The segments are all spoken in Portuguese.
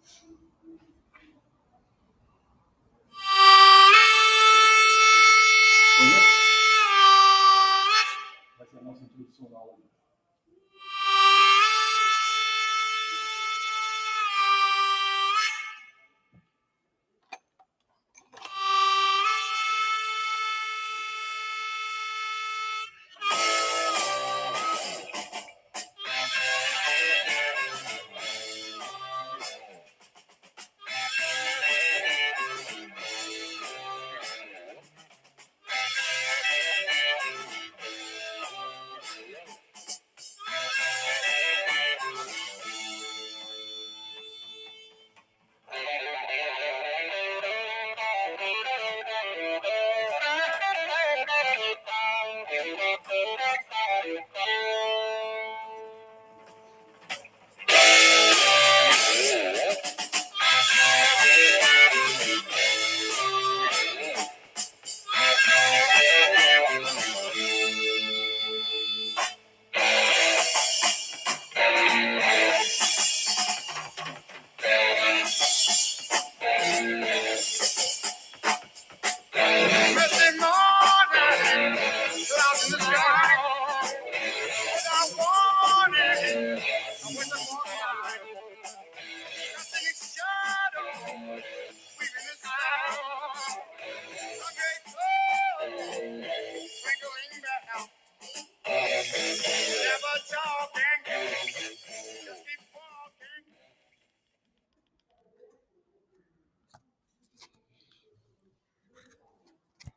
Vai ser a nossa introdução na aula.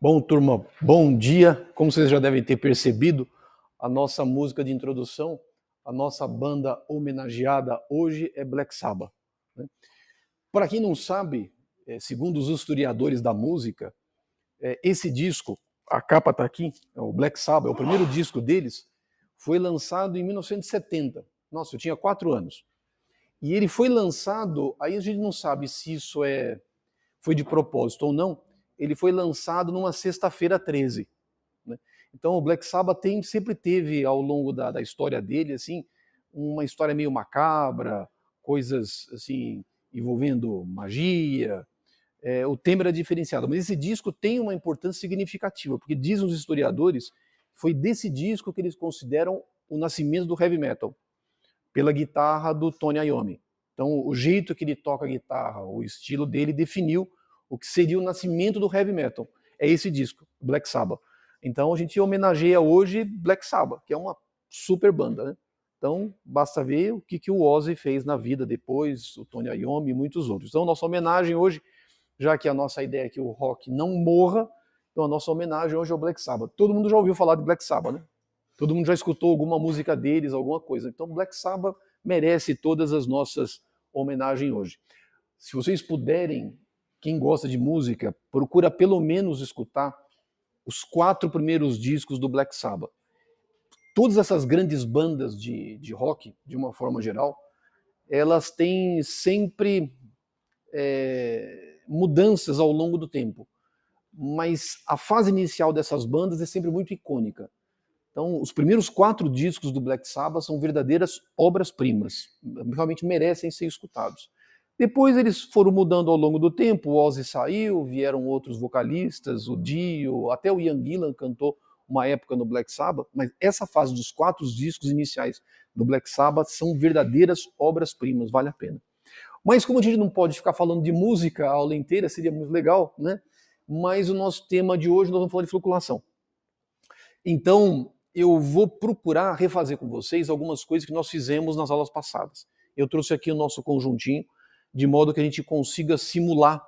Bom, turma, bom dia. Como vocês já devem ter percebido, a nossa música de introdução, a nossa banda homenageada hoje é Black Sabbath, né? Para quem não sabe, segundo os historiadores da música, esse disco, a capa está aqui, é o Black Sabbath, é o primeiro disco deles, foi lançado em 1970. Nossa, eu tinha 4 anos. E ele foi lançado, aí a gente não sabe se isso foi de propósito ou não, ele foi lançado numa sexta-feira 13. Né? Então o Black Sabbath sempre teve, ao longo da história dele, assim, uma história meio macabra, coisas assim envolvendo magia. O tema era diferenciado, mas esse disco tem uma importância significativa, porque dizem os historiadores, foi desse disco que eles consideram o nascimento do heavy metal, pela guitarra do Tony Iommi. Então o jeito que ele toca a guitarra, o estilo dele definiu o que seria o nascimento do heavy metal. É esse disco, Black Sabbath. Então a gente homenageia hoje Black Sabbath, que é uma super banda, né? Então basta ver o que o Ozzy fez na vida depois, o Tony Iommi e muitos outros. Então nossa homenagem hoje, já que a nossa ideia é que o rock não morra, então a nossa homenagem hoje é o Black Sabbath. Todo mundo já ouviu falar de Black Sabbath, né? Todo mundo já escutou alguma música deles, alguma coisa. Então Black Sabbath merece todas as nossas homenagens hoje. Se vocês puderem, quem gosta de música, procura pelo menos escutar os 4 primeiros discos do Black Sabbath. Todas essas grandes bandas de rock, de uma forma geral, elas têm sempre mudanças ao longo do tempo. Mas a fase inicial dessas bandas é sempre muito icônica. Então, os primeiros 4 discos do Black Sabbath são verdadeiras obras-primas. Realmente merecem ser escutados. Depois eles foram mudando ao longo do tempo, o Ozzy saiu, vieram outros vocalistas, o Dio, até o Ian Gillan cantou uma época no Black Sabbath, mas essa fase dos 4 discos iniciais do Black Sabbath são verdadeiras obras-primas, vale a pena. Mas como a gente não pode ficar falando de música a aula inteira, seria muito legal, né? Mas o nosso tema de hoje nós vamos falar de floculação. Então, eu vou procurar refazer com vocês algumas coisas que nós fizemos nas aulas passadas. Eu trouxe aqui o nosso conjuntinho, de modo que a gente consiga simular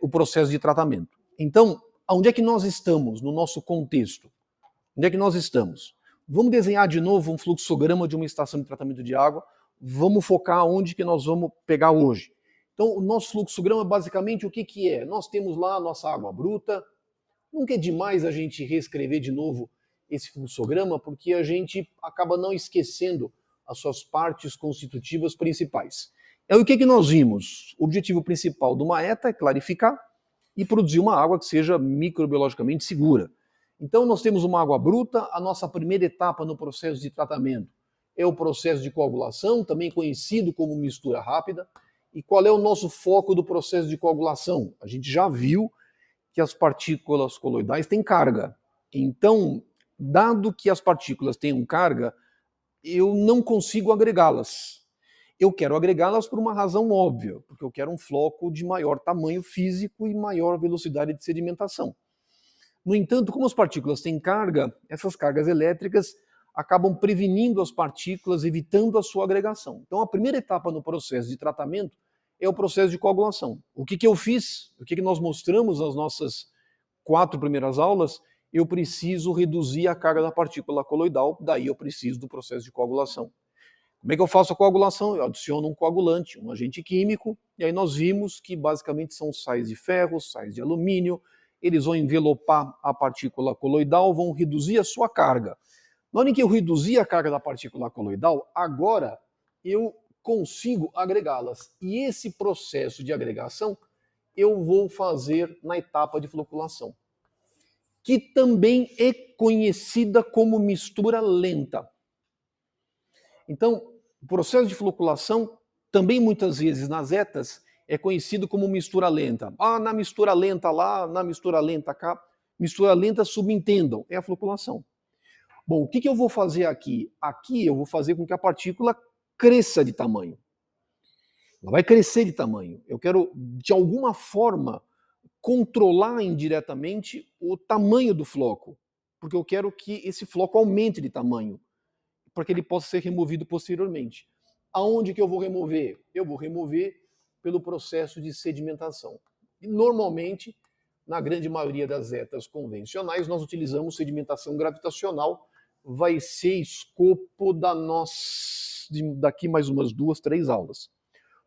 o processo de tratamento. Então, onde é que nós estamos no nosso contexto? Onde é que nós estamos? Vamos desenhar de novo um fluxograma de uma estação de tratamento de água, vamos focar onde que nós vamos pegar hoje. Então, o nosso fluxograma, basicamente, o que é? Nós temos lá a nossa água bruta. Nunca é demais a gente reescrever de novo esse fluxograma, porque a gente acaba não esquecendo as suas partes constitutivas principais. O que nós vimos? O objetivo principal de uma ETA é clarificar e produzir uma água que seja microbiologicamente segura. Então nós temos uma água bruta, a nossa primeira etapa no processo de tratamento é o processo de coagulação, também conhecido como mistura rápida, E qual é o nosso foco do processo de coagulação? A gente já viu que as partículas coloidais têm carga. Então, dado que as partículas têm carga, eu não consigo agregá-las. Eu quero agregá-las por uma razão óbvia, porque eu quero um floco de maior tamanho físico e maior velocidade de sedimentação. No entanto, como as partículas têm carga, essas cargas elétricas acabam prevenindo as partículas, evitando a sua agregação. Então, a primeira etapa no processo de tratamento é o processo de coagulação. O que eu fiz? O que nós mostramos nas nossas 4 primeiras aulas? Eu preciso reduzir a carga da partícula coloidal, daí eu preciso do processo de coagulação. Como é que eu faço a coagulação? Eu adiciono um coagulante, um agente químico, e aí nós vimos que basicamente são sais de ferro, sais de alumínio, eles vão envelopar a partícula coloidal, vão reduzir a sua carga. Na hora em que eu reduzir a carga da partícula coloidal, agora eu consigo agregá-las. E esse processo de agregação eu vou fazer na etapa de floculação, que também é conhecida como mistura lenta. Então, o processo de floculação, também muitas vezes nas ETAs, é conhecido como mistura lenta. Ah, na mistura lenta lá, na mistura lenta cá. Mistura lenta, subentendam, é a floculação. Bom, o que eu vou fazer aqui? Aqui eu vou fazer com que a partícula cresça de tamanho. Ela vai crescer de tamanho. Eu quero, de alguma forma, controlar indiretamente o tamanho do floco, porque eu quero que esse floco aumente de tamanho, para que ele possa ser removido posteriormente. Aonde que eu vou remover? Eu vou remover pelo processo de sedimentação. E normalmente, na grande maioria das ETAs convencionais, nós utilizamos sedimentação gravitacional. Vai ser escopo daqui mais umas 2, 3 aulas.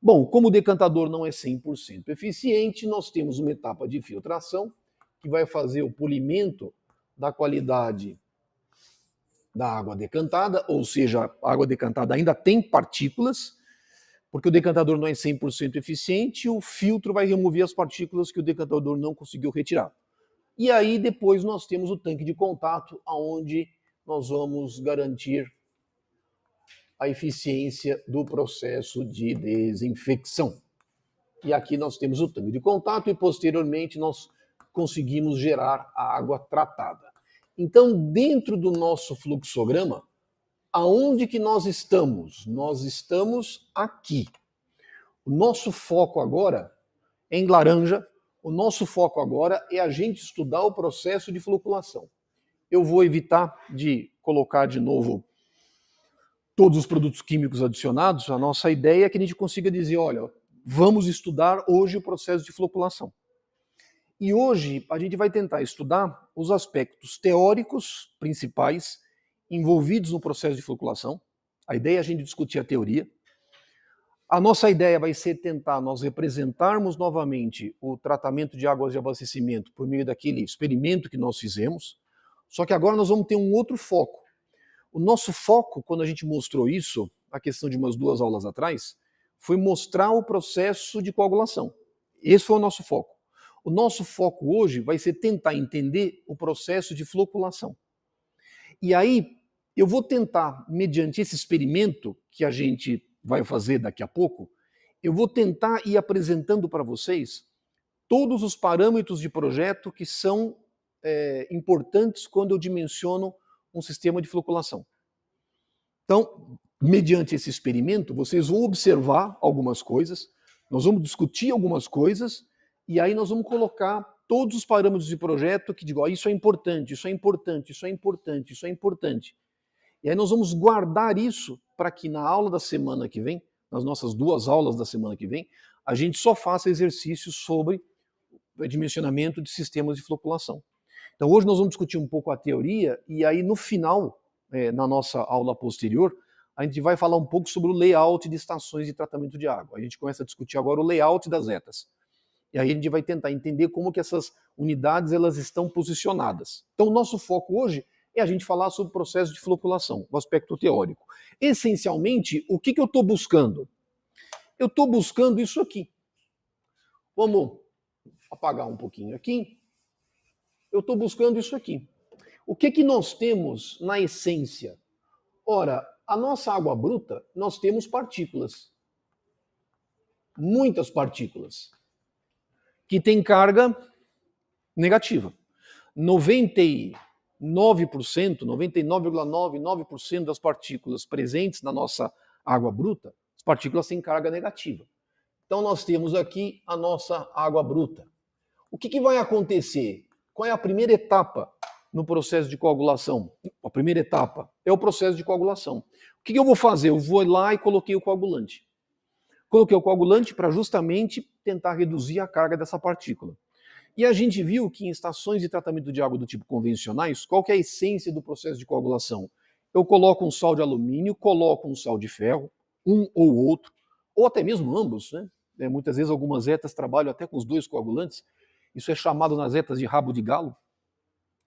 Bom, como o decantador não é 100% eficiente, nós temos uma etapa de filtração que vai fazer o polimento da qualidade da água decantada, ou seja, a água decantada ainda tem partículas, porque o decantador não é 100% eficiente, o filtro vai remover as partículas que o decantador não conseguiu retirar. E aí depois nós temos o tanque de contato, onde nós vamos garantir a eficiência do processo de desinfecção. E aqui nós temos o tanque de contato e posteriormente nós conseguimos gerar a água tratada. Então, dentro do nosso fluxograma, aonde que nós estamos? Nós estamos aqui. O nosso foco agora, em laranja, o nosso foco agora é a gente estudar o processo de floculação. Eu vou evitar de colocar de novo todos os produtos químicos adicionados. A nossa ideia é que a gente consiga dizer, olha, vamos estudar hoje o processo de floculação. E hoje a gente vai tentar estudar os aspectos teóricos principais envolvidos no processo de floculação. A ideia é a gente discutir a teoria. A nossa ideia vai ser tentar nós representarmos novamente o tratamento de águas de abastecimento por meio daquele experimento que nós fizemos, só que agora nós vamos ter um outro foco. O nosso foco, quando a gente mostrou isso, a questão de umas 2 aulas atrás, foi mostrar o processo de coagulação. Esse foi o nosso foco. O nosso foco hoje vai ser tentar entender o processo de floculação. E aí, eu vou tentar, mediante esse experimento que a gente vai fazer daqui a pouco, eu vou tentar ir apresentando para vocês todos os parâmetros de projeto que são importantes quando eu dimensiono um sistema de floculação. Então, mediante esse experimento, vocês vão observar algumas coisas, nós vamos discutir algumas coisas, e aí nós vamos colocar todos os parâmetros de projeto que digam, isso é importante, isso é importante, isso é importante, isso é importante. E aí nós vamos guardar isso para que na aula da semana que vem, nas nossas 2 aulas da semana que vem, a gente só faça exercícios sobre o dimensionamento de sistemas de floculação. Então hoje nós vamos discutir um pouco a teoria e aí no final, na nossa aula posterior, a gente vai falar um pouco sobre o layout de estações de tratamento de água. A gente começa a discutir agora o layout das ETAs. E aí a gente vai tentar entender como que essas unidades elas estão posicionadas. Então o nosso foco hoje é a gente falar sobre o processo de floculação, o aspecto teórico. Essencialmente, o que eu estou buscando? Eu estou buscando isso aqui. Vamos apagar um pouquinho aqui. Eu estou buscando isso aqui. O que nós temos na essência? Ora, a nossa água bruta, nós temos partículas. muitas partículas que têm carga negativa. 99,99% das partículas presentes na nossa água bruta, as partículas têm carga negativa. Então nós temos aqui a nossa água bruta. O que vai acontecer? Qual é a primeira etapa no processo de coagulação? A primeira etapa é o processo de coagulação. O que eu vou fazer? Eu vou lá e coloquei o coagulante. Coloquei o coagulante para justamente tentar reduzir a carga dessa partícula. E a gente viu que em estações de tratamento de água do tipo convencionais, qual que é a essência do processo de coagulação? Eu coloco um sal de alumínio, coloco um sal de ferro, um ou outro, ou até mesmo ambos, né? Muitas vezes algumas etas trabalham até com os dois coagulantes. Isso é chamado nas etas de rabo de galo.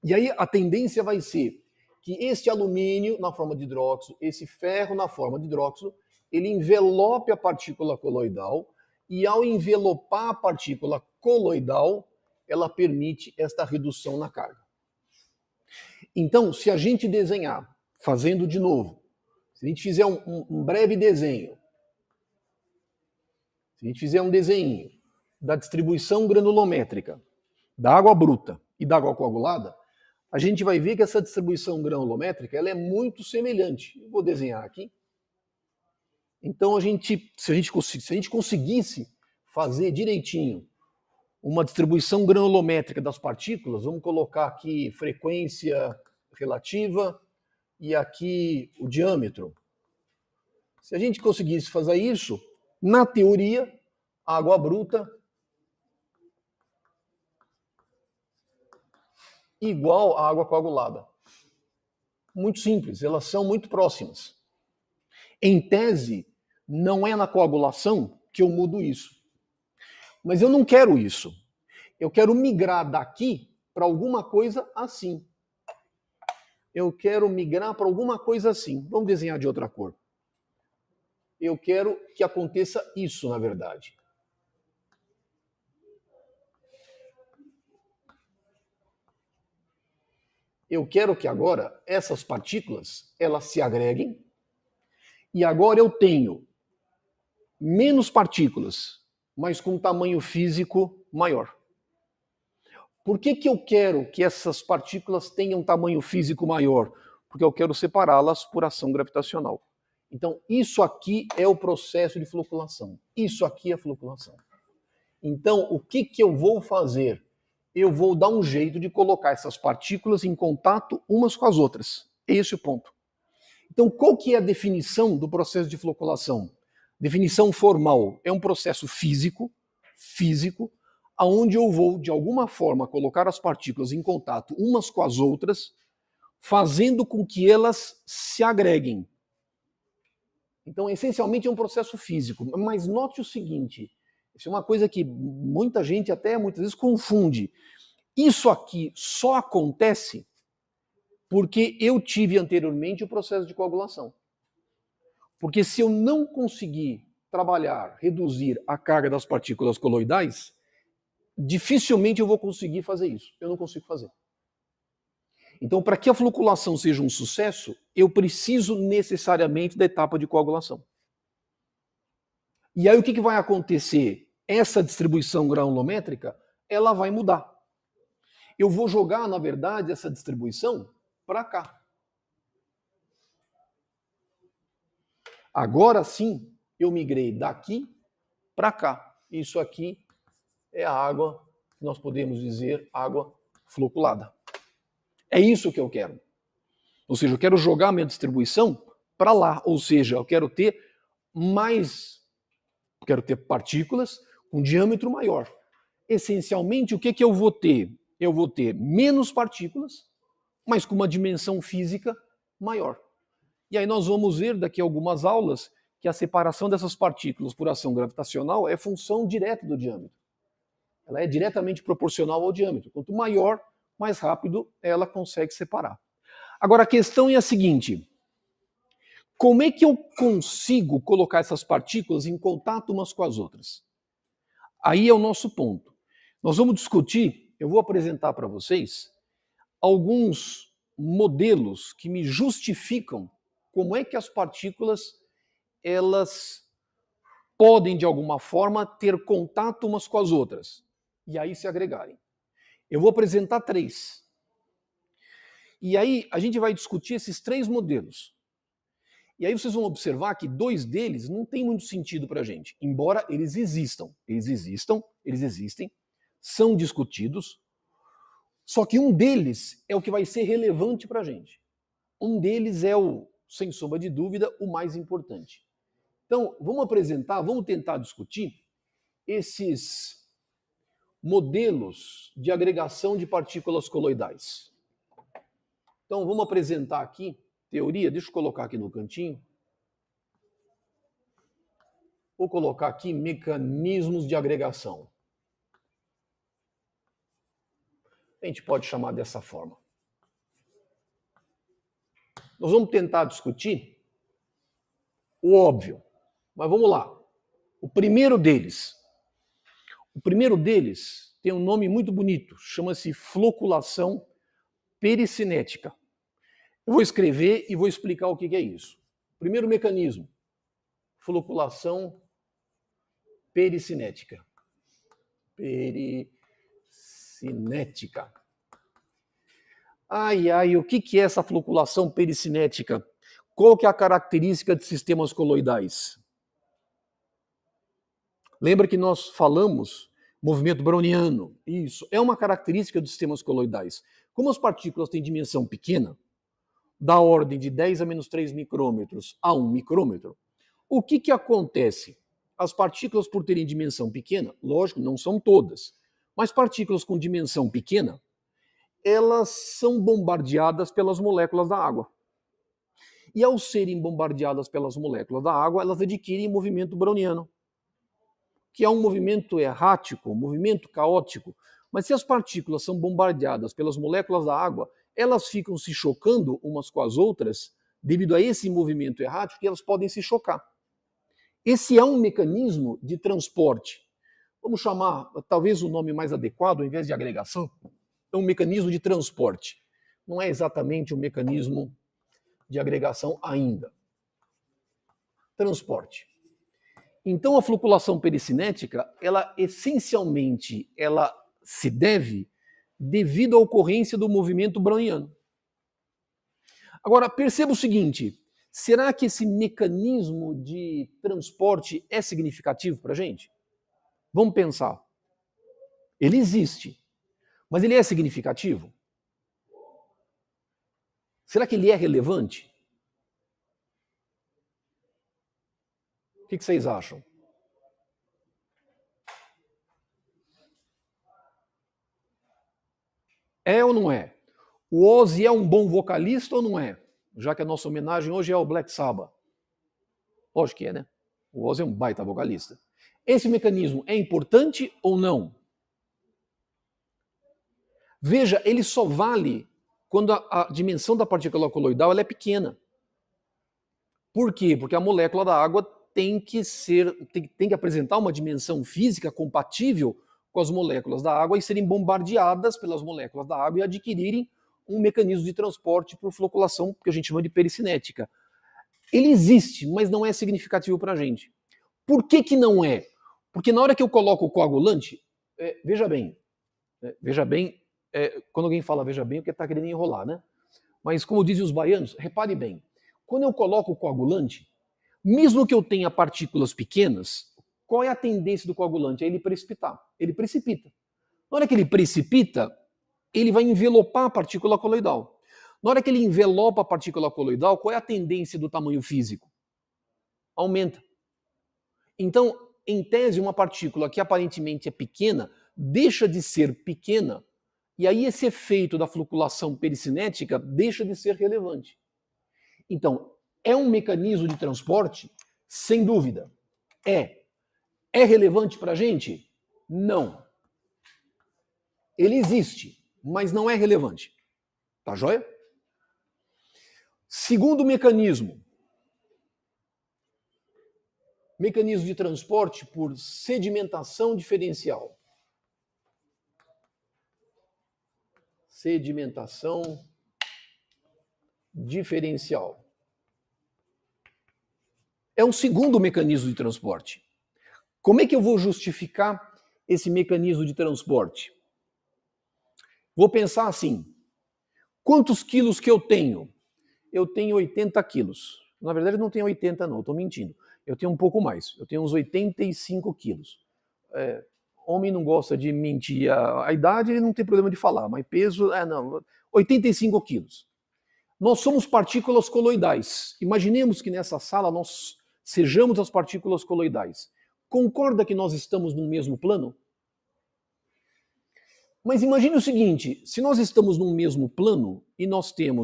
E aí a tendência vai ser que este alumínio na forma de hidróxido, esse ferro na forma de hidróxido, ele envelope a partícula coloidal e ao envelopar a partícula coloidal, ela permite esta redução na carga. Então, se a gente desenhar, fazendo de novo, se a gente fizer um breve desenho, se a gente fizer um desenho da distribuição granulométrica da água bruta e da água coagulada, a gente vai ver que essa distribuição granulométrica ela é muito semelhante. Eu vou desenhar aqui. Então, se a gente conseguisse fazer direitinho uma distribuição granulométrica das partículas, vamos colocar aqui frequência relativa e aqui o diâmetro. Se a gente conseguisse fazer isso, na teoria, a água bruta igual à água coagulada. Muito simples, elas são muito próximas. Em tese, não é na coagulação que eu mudo isso. Mas eu não quero isso. Eu quero migrar daqui para alguma coisa assim. Eu quero migrar para alguma coisa assim. Vamos desenhar de outra cor. Eu quero que aconteça isso, na verdade. Eu quero que agora essas partículas elas se agreguem e agora eu tenho menos partículas, mas com tamanho físico maior. Por que eu quero que essas partículas tenham tamanho físico maior? Porque eu quero separá-las por ação gravitacional. Então, isso aqui é o processo de floculação. Isso aqui é a floculação. Então, o que eu vou fazer? Eu vou dar um jeito de colocar essas partículas em contato umas com as outras. Esse é o ponto. Então, qual que é a definição do processo de floculação? Definição formal. É um processo físico, aonde eu vou, de alguma forma, colocar as partículas em contato umas com as outras, fazendo com que elas se agreguem. Então, essencialmente, é um processo físico. Mas note o seguinte, isso é uma coisa que muita gente até muitas vezes confunde. Isso aqui só acontece porque eu tive anteriormente o processo de coagulação. Porque se eu não conseguir trabalhar, reduzir a carga das partículas coloidais, dificilmente eu vou conseguir fazer isso. Eu não consigo fazer. Então, para que a floculação seja um sucesso, eu preciso necessariamente da etapa de coagulação. E aí o que vai acontecer? Essa distribuição granulométrica, ela vai mudar. Eu vou jogar, na verdade, essa distribuição para cá. Agora sim, eu migrei daqui para cá. Isso aqui é a água, que nós podemos dizer, água floculada. É isso que eu quero. Ou seja, eu quero jogar a minha distribuição para lá. Ou seja, eu quero ter partículas com diâmetro maior. Essencialmente, o que eu vou ter? Eu vou ter menos partículas, mas com uma dimensão física maior. E aí nós vamos ver daqui a algumas aulas que a separação dessas partículas por ação gravitacional é função direta do diâmetro. Ela é diretamente proporcional ao diâmetro. Quanto maior, mais rápido ela consegue separar. Agora a questão é a seguinte: como é que eu consigo colocar essas partículas em contato umas com as outras? Aí é o nosso ponto. Nós vamos discutir, eu vou apresentar para vocês alguns modelos que me justificam como é que as partículas elas podem, de alguma forma, ter contato umas com as outras e aí se agregarem. Eu vou apresentar 3. E aí a gente vai discutir esses 3 modelos. E aí vocês vão observar que 2 deles não tem muito sentido para a gente, embora eles existam. Eles existem, são discutidos, só que um deles é o que vai ser relevante para a gente. Um deles é o, sem sombra de dúvida, o mais importante. Então, vamos tentar discutir esses modelos de agregação de partículas coloidais. Então, vamos apresentar aqui teoria, deixa eu colocar aqui no cantinho. Vou colocar aqui mecanismos de agregação. A gente pode chamar dessa forma. Nós vamos tentar discutir o óbvio, mas vamos lá. O primeiro deles tem um nome muito bonito, chama-se floculação pericinética. Eu vou escrever e vou explicar o que é isso. Primeiro mecanismo, floculação pericinética. Pericinética. O que é essa floculação pericinética? Qual que é a característica de sistemas coloidais? Lembra que nós falamos movimento browniano? Isso, é uma característica dos sistemas coloidais. Como as partículas têm dimensão pequena, da ordem de 10 a menos 3 micrômetros a 1 micrômetro, o que acontece? As partículas, por terem dimensão pequena, lógico, não são todas, mas partículas com dimensão pequena, elas são bombardeadas pelas moléculas da água. E ao serem bombardeadas pelas moléculas da água, elas adquirem movimento browniano, que é um movimento errático, um movimento caótico. Mas se as partículas são bombardeadas pelas moléculas da água, elas ficam se chocando umas com as outras, devido a esse movimento errático, e elas podem se chocar. Esse é um mecanismo de transporte. Vamos chamar, talvez o nome mais adequado, ao invés de agregação, é um mecanismo de transporte. Não é exatamente um mecanismo de agregação ainda. Transporte. Então a floculação pericinética, ela essencialmente, ela se deve devido à ocorrência do movimento browniano. Agora, perceba o seguinte, será que esse mecanismo de transporte é significativo para a gente? Vamos pensar. Ele existe, mas ele é significativo? Será que ele é relevante? O que vocês acham? É ou não é? O Ozzy é um bom vocalista ou não é? Já que a nossa homenagem hoje é ao Black Sabbath. Lógico que é, né? O Ozzy é um baita vocalista. Esse mecanismo é importante ou não? Veja, ele só vale quando a dimensão da partícula coloidal ela é pequena. Por quê? Porque a molécula da água tem que apresentar uma dimensão física compatível com as moléculas da água e serem bombardeadas pelas moléculas da água e adquirirem um mecanismo de transporte por floculação, que a gente chama de pericinética. Ele existe, mas não é significativo para a gente. Por que não é? Porque na hora que eu coloco o coagulante, veja bem, quando alguém fala veja bem, é porque está querendo enrolar, né? Mas como dizem os baianos, repare bem, quando eu coloco o coagulante, mesmo que eu tenha partículas pequenas, qual é a tendência do coagulante? É ele precipitar. Ele precipita. Na hora que ele precipita, ele vai envelopar a partícula coloidal. Na hora que ele envelopa a partícula coloidal, qual é a tendência do tamanho físico? Aumenta. Então, em tese, uma partícula que aparentemente é pequena, deixa de ser pequena, e aí esse efeito da floculação pericinética deixa de ser relevante. Então, é um mecanismo de transporte? Sem dúvida. É. É relevante para a gente? Não. Ele existe, mas não é relevante. Tá joia? Segundo mecanismo. Mecanismo de transporte por sedimentação diferencial. Sedimentação diferencial. É um segundo mecanismo de transporte. Como é que eu vou justificar esse mecanismo de transporte? Vou pensar assim, quantos quilos que eu tenho? Eu tenho 80 quilos. Na verdade, não tenho 80 não, estou mentindo. Eu tenho um pouco mais, eu tenho uns 85 quilos. Homem não gosta de mentir a idade, ele não tem problema de falar, mas peso, não, 85 quilos. Nós somos partículas coloidais. Imaginemos que nessa sala nós sejamos as partículas coloidais. Concorda que nós estamos no mesmo plano? Mas imagine o seguinte, se nós estamos no mesmo plano e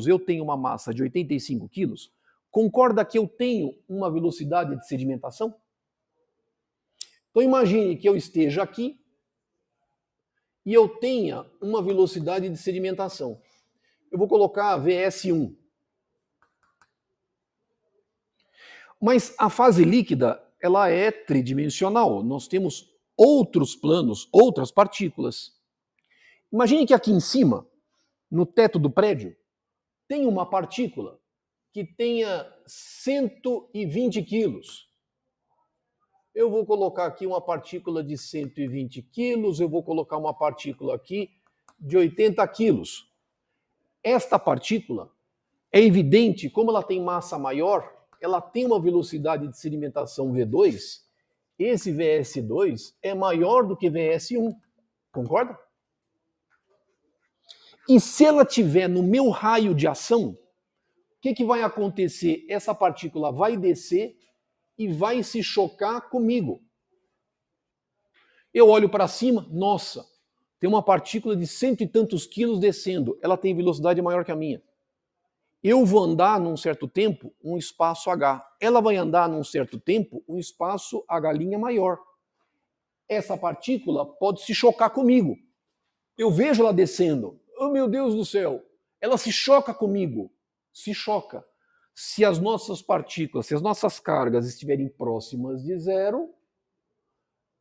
eu tenho uma massa de 85 quilos, concorda que eu tenho uma velocidade de sedimentação? Então imagine que eu esteja aqui e eu tenha uma velocidade de sedimentação. Eu vou colocar VS1. Mas a fase líquida, ela é tridimensional. Nós temos outros planos, outras partículas. Imagine que aqui em cima, no teto do prédio, tem uma partícula que tenha 120 quilos. Eu vou colocar aqui uma partícula de 120 quilos, eu vou colocar uma partícula aqui de 80 quilos. Esta partícula, é evidente, como ela tem massa maior, ela tem uma velocidade de sedimentação V2, esse VS2 é maior do que VS1. Concorda? E se ela estiver no meu raio de ação, o que vai acontecer? Essa partícula vai descer e vai se chocar comigo. Eu olho para cima, nossa, tem uma partícula de 100 e tantos quilos descendo, ela tem velocidade maior que a minha. Eu vou andar num certo tempo um espaço H. Ela vai andar num certo tempo um espaço H' maior. Essa partícula pode se chocar comigo. Eu vejo ela descendo. Oh, meu Deus do céu! Ela se choca comigo. Se choca. Se as nossas partículas, se as nossas cargas estiverem próximas de zero,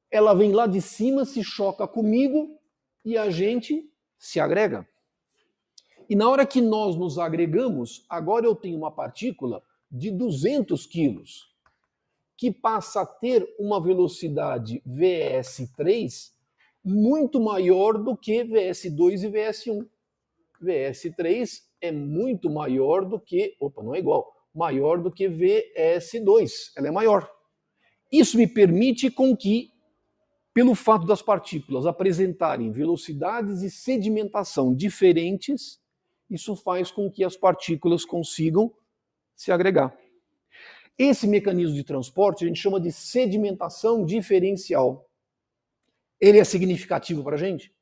ela vem lá de cima, se choca comigo e a gente se agrega. E na hora que nós nos agregamos, agora eu tenho uma partícula de 200 quilos, que passa a ter uma velocidade VS3 muito maior do que VS2 e VS1. VS3 é muito maior do que, não é igual, maior do que VS2, ela é maior. Isso me permite com que, pelo fato das partículas apresentarem velocidades de sedimentação diferentes, isso faz com que as partículas consigam se agregar. Esse mecanismo de transporte a gente chama de sedimentação diferencial. Ele é significativo para a gente?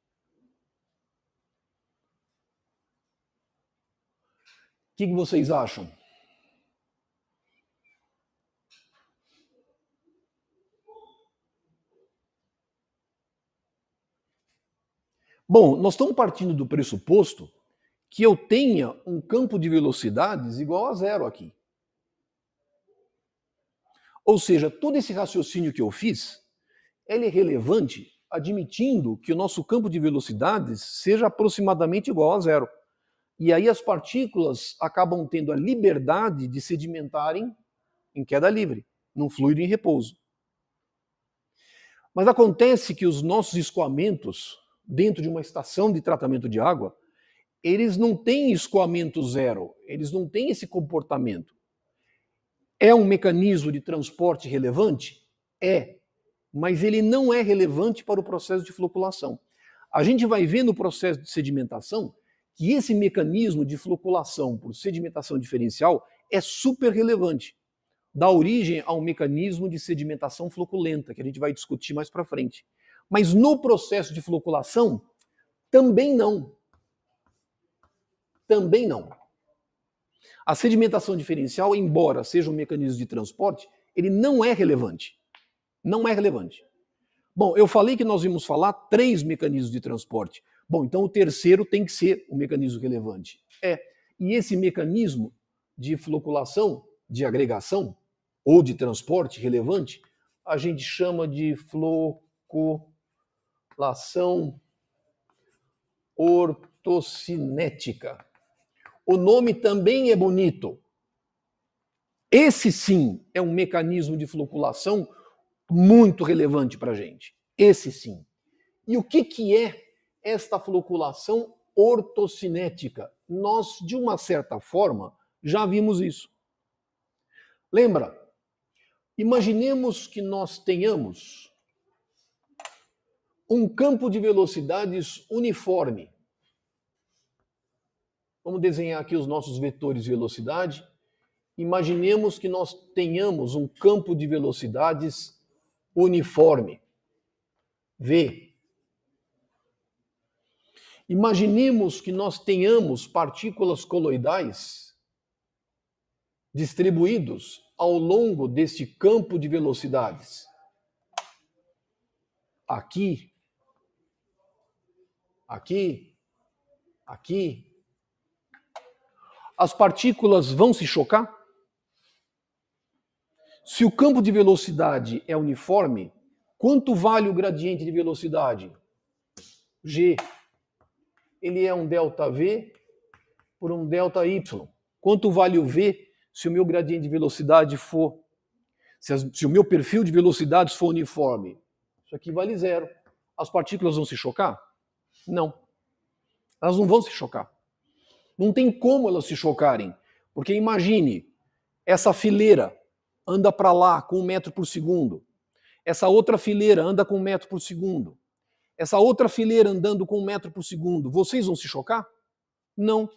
O que vocês acham? Bom, nós estamos partindo do pressuposto que eu tenha um campo de velocidades igual a zero aqui. Ou seja, todo esse raciocínio que eu fiz, ele é relevante admitindo que o nosso campo de velocidades seja aproximadamente igual a zero. E aí as partículas acabam tendo a liberdade de sedimentarem em queda livre, num fluido em repouso. Mas acontece que os nossos escoamentos, dentro de uma estação de tratamento de água, eles não têm escoamento zero, eles não têm esse comportamento. É um mecanismo de transporte relevante? É, mas ele não é relevante para o processo de floculação. A gente vai ver no processo de sedimentação que esse mecanismo de floculação por sedimentação diferencial é super relevante. Dá origem a um mecanismo de sedimentação floculenta, que a gente vai discutir mais para frente. Mas no processo de floculação, também não. Também não. A sedimentação diferencial, embora seja um mecanismo de transporte, ele não é relevante. Não é relevante. Bom, eu falei que nós íamos falar 3 mecanismos de transporte. Bom, então o terceiro tem que ser um mecanismo relevante. E esse mecanismo de floculação, de agregação, ou de transporte relevante, a gente chama de floculação ortocinética. O nome também é bonito. Esse sim é um mecanismo de floculação muito relevante para a gente. Esse sim. E o que é esta floculação ortocinética? Nós, de uma certa forma, já vimos isso. Lembra? Imaginemos que nós tenhamos um campo de velocidades uniforme. Vamos desenhar aqui os nossos vetores de velocidade. Imaginemos que nós tenhamos um campo de velocidades uniforme. V. Imaginemos que nós tenhamos partículas coloidais distribuídos ao longo deste campo de velocidades. Aqui, aqui, aqui. As partículas vão se chocar? Se o campo de velocidade é uniforme, quanto vale o gradiente de velocidade? G. Ele é um ΔV por um ΔY. Quanto vale o V se o meu gradiente de velocidade for... Se o meu perfil de velocidades for uniforme? Isso aqui vale 0. As partículas vão se chocar? Não. Elas não vão se chocar. Não tem como elas se chocarem. Porque imagine, essa fileira anda para lá com 1 metro por segundo. Essa outra fileira anda com 1 metro por segundo. Essa outra fileira andando com 1 metro por segundo. Vocês vão se chocar? Não.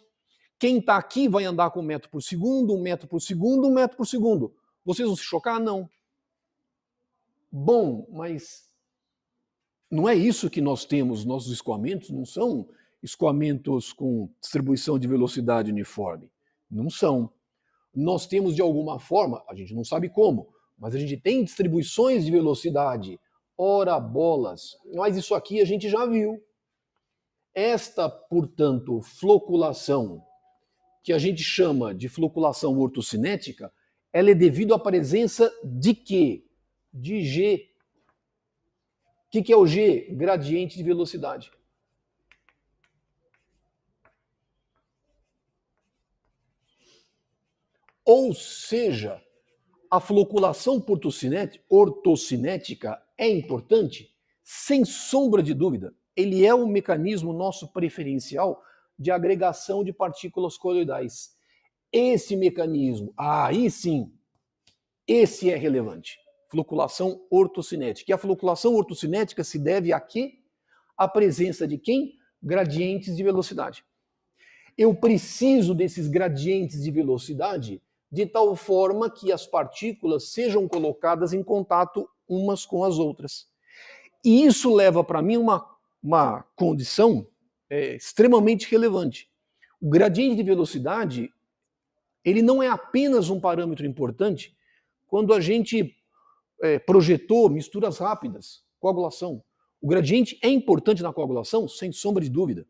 Quem está aqui vai andar com 1 metro por segundo, 1 metro por segundo, 1 metro por segundo. Vocês vão se chocar? Não. Bom, mas não é isso que nós temos. Nossos escoamentos não são escoamentos com distribuição de velocidade uniforme. Não são. Nós temos, de alguma forma, a gente não sabe como, mas a gente tem distribuições de velocidade. Ora bolas. Mas isso aqui a gente já viu. Esta, portanto, floculação, que a gente chama de floculação ortocinética, ela é devido à presença de quê? De G. O que é o G? Gradiente de velocidade. Ou seja, a floculação ortocinética é importante? Sem sombra de dúvida. Ele é o mecanismo nosso preferencial de agregação de partículas coloidais. Esse mecanismo, aí sim, esse é relevante. Floculação ortocinética. E a floculação ortocinética se deve a quê? A presença de quem? Gradientes de velocidade. Eu preciso desses gradientes de velocidade de tal forma que as partículas sejam colocadas em contato umas com as outras. E isso leva para mim uma condição extremamente relevante. O gradiente de velocidade, ele não é apenas um parâmetro importante quando a gente projetou misturas rápidas, coagulação. O gradiente é importante na coagulação, sem sombra de dúvida.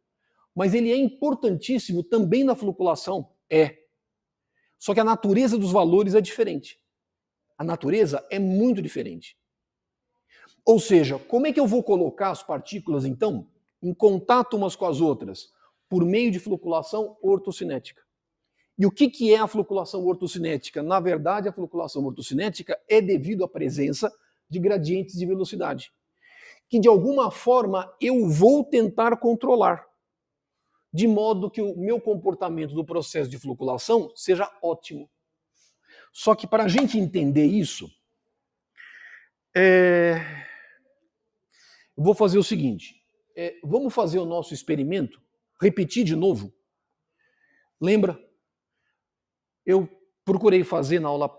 Mas ele é importantíssimo também na floculação. Só que a natureza dos valores é diferente. A natureza é muito diferente. Ou seja, como é que eu vou colocar as partículas, então, em contato umas com as outras? Por meio de floculação ortocinética. E o que é a floculação ortocinética? Na verdade, a floculação ortocinética é devido à presença de gradientes de velocidade, que de alguma forma eu vou tentar controlar, de modo que o meu comportamento do processo de floculação seja ótimo. Só que para a gente entender isso, eu vou fazer o seguinte, vamos fazer o nosso experimento, repetir de novo. Lembra? Eu procurei fazer na aula,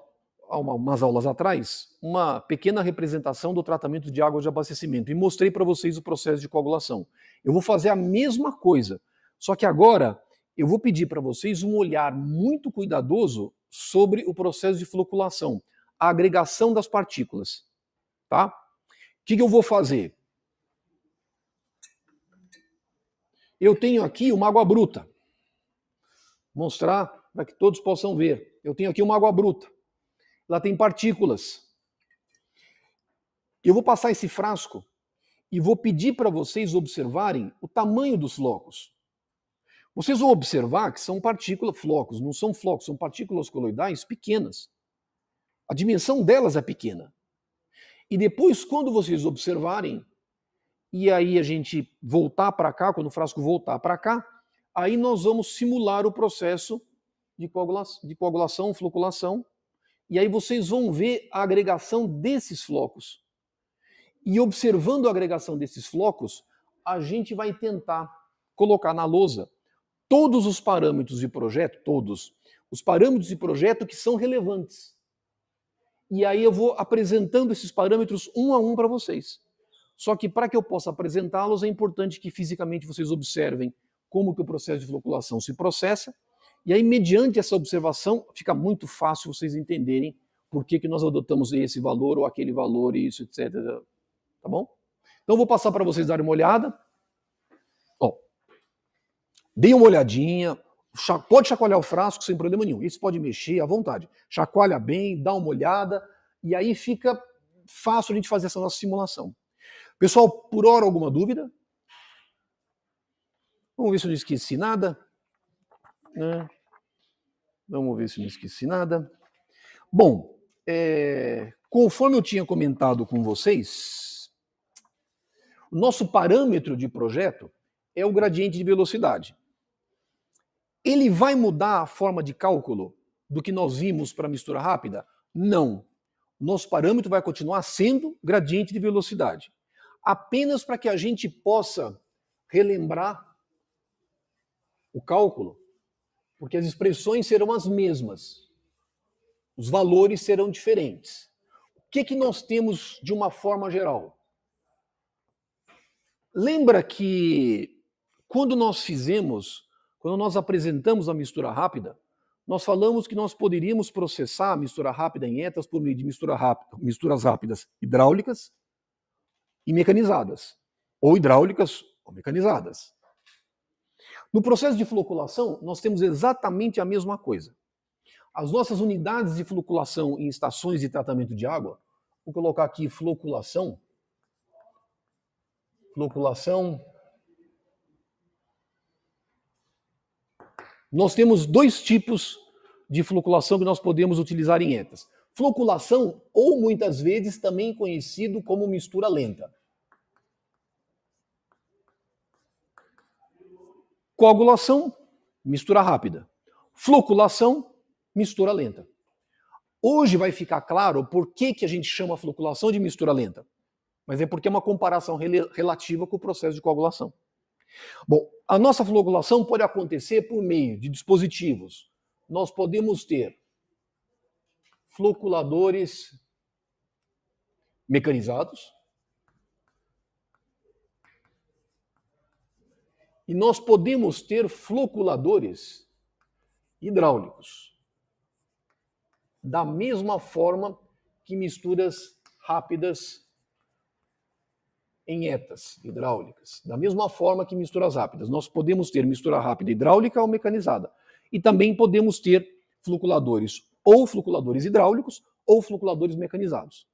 umas aulas atrás, uma pequena representação do tratamento de água de abastecimento e mostrei para vocês o processo de coagulação. Eu vou fazer a mesma coisa, só que agora eu vou pedir para vocês um olhar muito cuidadoso sobre o processo de floculação, a agregação das partículas. Tá? O que eu vou fazer? Eu tenho aqui uma água bruta. Vou mostrar para que todos possam ver. Eu tenho aqui uma água bruta. Ela tem partículas. Eu vou passar esse frasco e vou pedir para vocês observarem o tamanho dos flocos. Vocês vão observar que são partículas, flocos, não são flocos, são partículas coloidais pequenas. A dimensão delas é pequena. E depois, quando vocês observarem, e aí a gente voltar para cá, quando o frasco voltar para cá, aí nós vamos simular o processo de coagulação, floculação, e aí vocês vão ver a agregação desses flocos. E observando a agregação desses flocos, a gente vai tentar colocar na lousa todos os parâmetros de projeto, todos os parâmetros de projeto que são relevantes. E aí eu vou apresentando esses parâmetros um a um para vocês. Só que para que eu possa apresentá-los, é importante que fisicamente vocês observem como que o processo de floculação se processa. E aí, mediante essa observação, fica muito fácil vocês entenderem por que nós adotamos esse valor ou aquele valor, isso, etc. Tá bom? Então, eu vou passar para vocês darem uma olhada. Ó, deem uma olhadinha. Pode chacoalhar o frasco sem problema nenhum. Isso pode mexer à vontade. Chacoalha bem, dá uma olhada. E aí fica fácil a gente fazer essa nossa simulação. Pessoal, por hora, alguma dúvida? Vamos ver se eu não esqueci nada. Vamos ver se eu não esqueci nada. Bom, conforme eu tinha comentado com vocês, o nosso parâmetro de projeto é o gradiente de velocidade. Ele vai mudar a forma de cálculo do que nós vimos para a mistura rápida? Não. Nosso parâmetro vai continuar sendo gradiente de velocidade. Apenas para que a gente possa relembrar o cálculo, porque as expressões serão as mesmas, os valores serão diferentes. O que nós temos de uma forma geral? Lembra que quando nós apresentamos a mistura rápida, nós falamos que nós poderíamos processar a mistura rápida em etas por meio de misturas rápidas hidráulicas e mecanizadas, ou hidráulicas ou mecanizadas. No processo de floculação, nós temos exatamente a mesma coisa. As nossas unidades de floculação em estações de tratamento de água, vou colocar aqui floculação. Nós temos dois tipos de floculação que nós podemos utilizar em etas. Floculação, ou muitas vezes também conhecido como mistura lenta. Coagulação, mistura rápida. Floculação, mistura lenta. Hoje vai ficar claro por que a gente chama a floculação de mistura lenta. Mas é porque é uma comparação relativa com o processo de coagulação. Bom, a nossa floculação pode acontecer por meio de dispositivos. Nós podemos ter floculadores mecanizados e nós podemos ter floculadores hidráulicos. Da mesma forma que misturas rápidas em etas hidráulicas. Da mesma forma que misturas rápidas. Nós podemos ter mistura rápida hidráulica ou mecanizada. E também podemos ter floculadores ou floculadores hidráulicos ou floculadores mecanizados.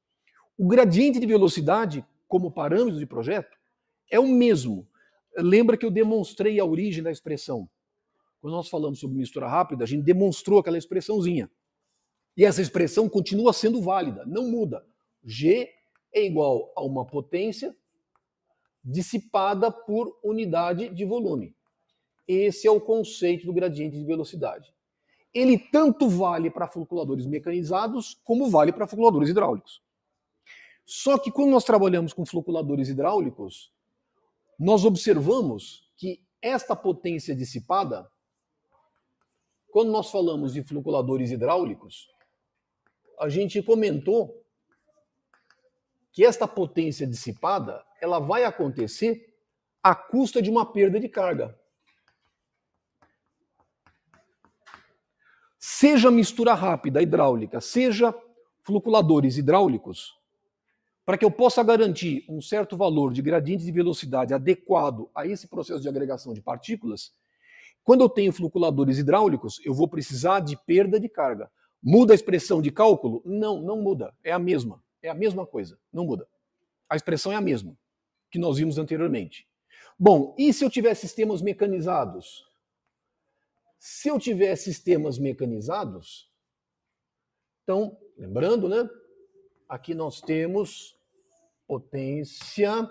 O gradiente de velocidade, como parâmetro de projeto, é o mesmo. Lembra que eu demonstrei a origem da expressão. Quando nós falamos sobre mistura rápida, a gente demonstrou aquela expressãozinha. E essa expressão continua sendo válida, não muda. G é igual a uma potência dissipada por unidade de volume. Esse é o conceito do gradiente de velocidade. Ele tanto vale para floculadores mecanizados como vale para floculadores hidráulicos. Só que quando nós trabalhamos com floculadores hidráulicos, nós observamos que esta potência dissipada, quando nós falamos de floculadores hidráulicos, a gente comentou que esta potência dissipada, ela vai acontecer à custa de uma perda de carga. Seja mistura rápida hidráulica, seja floculadores hidráulicos, para que eu possa garantir um certo valor de gradiente de velocidade adequado a esse processo de agregação de partículas, quando eu tenho floculadores hidráulicos, eu vou precisar de perda de carga. Muda a expressão de cálculo? Não, não muda. É a mesma. É a mesma coisa. Não muda. A expressão é a mesma que nós vimos anteriormente. Bom, e se eu tiver sistemas mecanizados? Se eu tiver sistemas mecanizados, então, lembrando, né? Aqui nós temos Potência,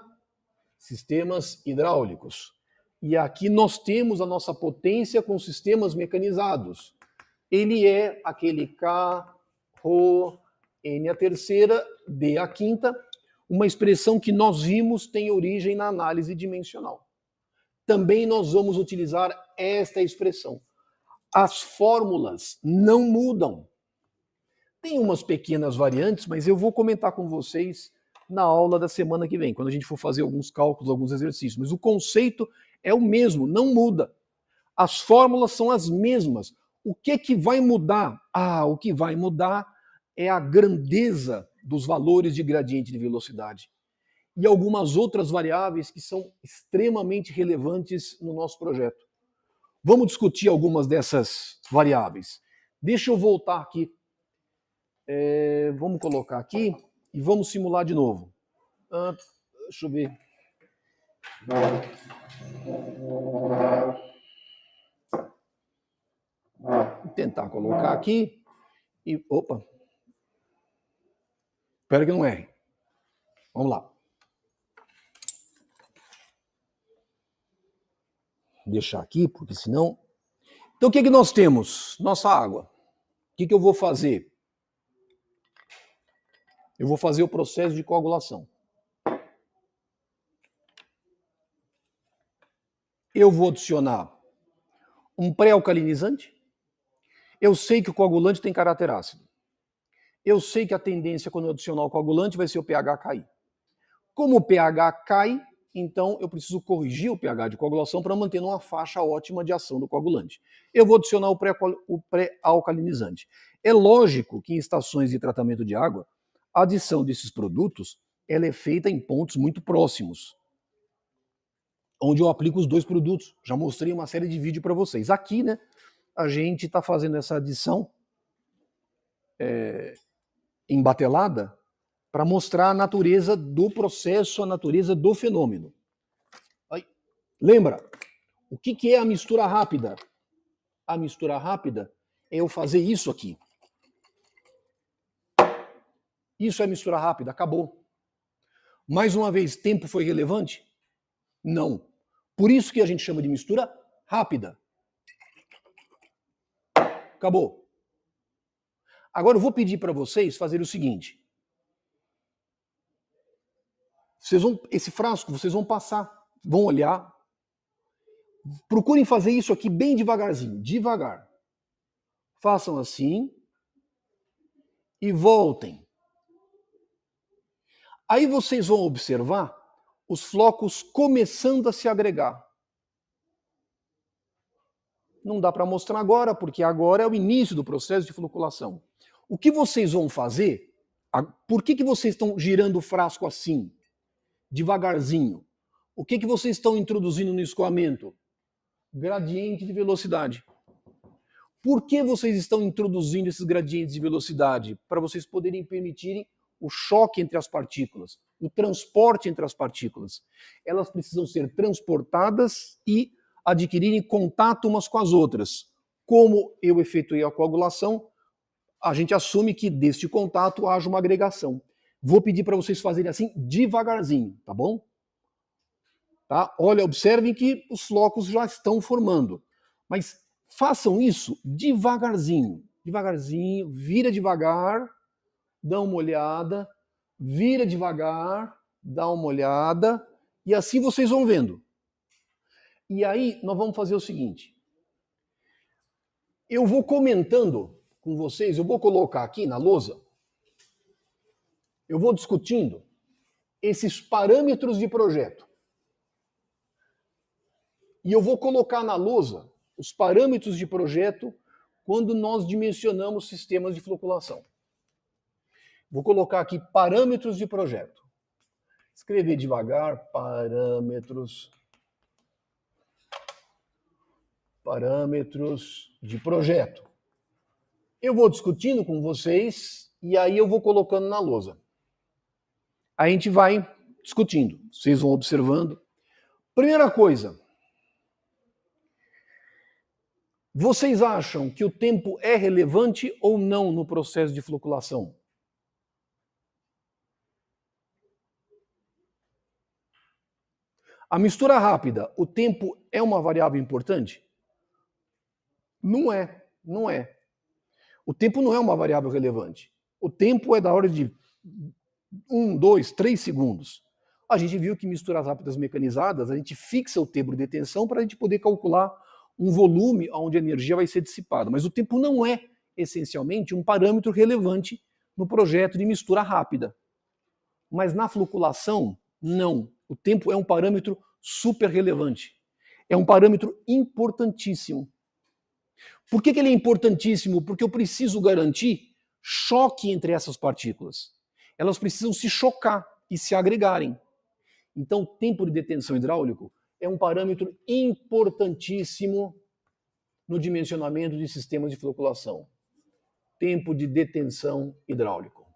sistemas hidráulicos. E aqui nós temos a nossa potência com sistemas mecanizados. Ele é aquele K, Rho, N a terceira, D a quinta, uma expressão que nós vimos tem origem na análise dimensional. Também nós vamos utilizar esta expressão. As fórmulas não mudam. Tem umas pequenas variantes, mas eu vou comentar com vocês na aula da semana que vem, quando a gente for fazer alguns cálculos, alguns exercícios. Mas o conceito é o mesmo, não muda. As fórmulas são as mesmas. O que vai mudar? O que vai mudar é a grandeza dos valores de gradiente de velocidade e algumas outras variáveis que são extremamente relevantes no nosso projeto. Vamos discutir algumas dessas variáveis. Deixa eu voltar aqui. Vamos colocar aqui e vamos simular de novo. Deixa eu ver. Vou tentar colocar aqui e... Opa! Espero que não erre. Vamos lá. Vou deixar aqui, porque senão... Então, o que nós temos? Nossa água. O que eu vou fazer? Eu vou fazer o processo de coagulação. Eu vou adicionar um pré-alcalinizante. Eu sei que o coagulante tem caráter ácido. Eu sei que a tendência quando eu adicionar o coagulante vai ser o pH cair. Como o pH cai, então eu preciso corrigir o pH de coagulação para manter uma faixa ótima de ação do coagulante. Eu vou adicionar o pré-alcalinizante. É lógico que em estações de tratamento de água, a adição desses produtos ela é feita em pontos muito próximos, onde eu aplico os dois produtos. Já mostrei uma série de vídeos para vocês. Aqui, né, a gente está fazendo essa adição embatelada para mostrar a natureza do processo, a natureza do fenômeno. Lembra, o que é a mistura rápida? A mistura rápida é eu fazer isso aqui. Isso é mistura rápida, acabou. Mais uma vez, tempo foi relevante? Não. Por isso que a gente chama de mistura rápida. Acabou. Agora eu vou pedir para vocês fazerem o seguinte. Esse frasco vocês vão passar, vão olhar. Procurem fazer isso aqui bem devagarzinho, devagar. Façam assim e voltem. Aí vocês vão observar os flocos começando a se agregar. Não dá para mostrar agora, porque agora é o início do processo de floculação. O que vocês vão fazer? Por que vocês estão girando o frasco assim, devagarzinho? O que vocês estão introduzindo no escoamento? Gradiente de velocidade. Por que vocês estão introduzindo esses gradientes de velocidade? Para vocês poderem permitirem o choque entre as partículas, o transporte entre as partículas. Elas precisam ser transportadas e adquirirem contato umas com as outras. Como eu efetuei a coagulação, a gente assume que deste contato haja uma agregação. Vou pedir para vocês fazerem assim devagarzinho, tá bom? Tá? Olha, observem que os flocos já estão formando. Mas façam isso devagarzinho. Devagarzinho, vira devagar, dá uma olhada, vira devagar, dá uma olhada, e assim vocês vão vendo. E aí nós vamos fazer o seguinte. Eu vou comentando com vocês, eu vou colocar aqui na lousa, eu vou discutindo esses parâmetros de projeto. E eu vou colocar na lousa os parâmetros de projeto quando nós dimensionamos sistemas de floculação. Vou colocar aqui parâmetros de projeto. Escrever devagar, parâmetros de projeto. Eu vou discutindo com vocês e aí eu vou colocando na lousa. A gente vai discutindo, vocês vão observando. Primeira coisa, vocês acham que o tempo é relevante ou não no processo de floculação? A mistura rápida, o tempo é uma variável importante? Não é, não é. O tempo não é uma variável relevante. O tempo é da ordem de 1, 2, 3 segundos. A gente viu que misturas rápidas mecanizadas, a gente fixa o tempo de detenção para a gente poder calcular um volume onde a energia vai ser dissipada. Mas o tempo não é, essencialmente, um parâmetro relevante no projeto de mistura rápida. Mas na floculação, não. O tempo é um parâmetro super relevante. É um parâmetro importantíssimo. Por que ele é importantíssimo? Porque eu preciso garantir choque entre essas partículas. Elas precisam se chocar e se agregarem. Então, o tempo de detenção hidráulico é um parâmetro importantíssimo no dimensionamento de sistemas de floculação. Tempo de detenção hidráulico.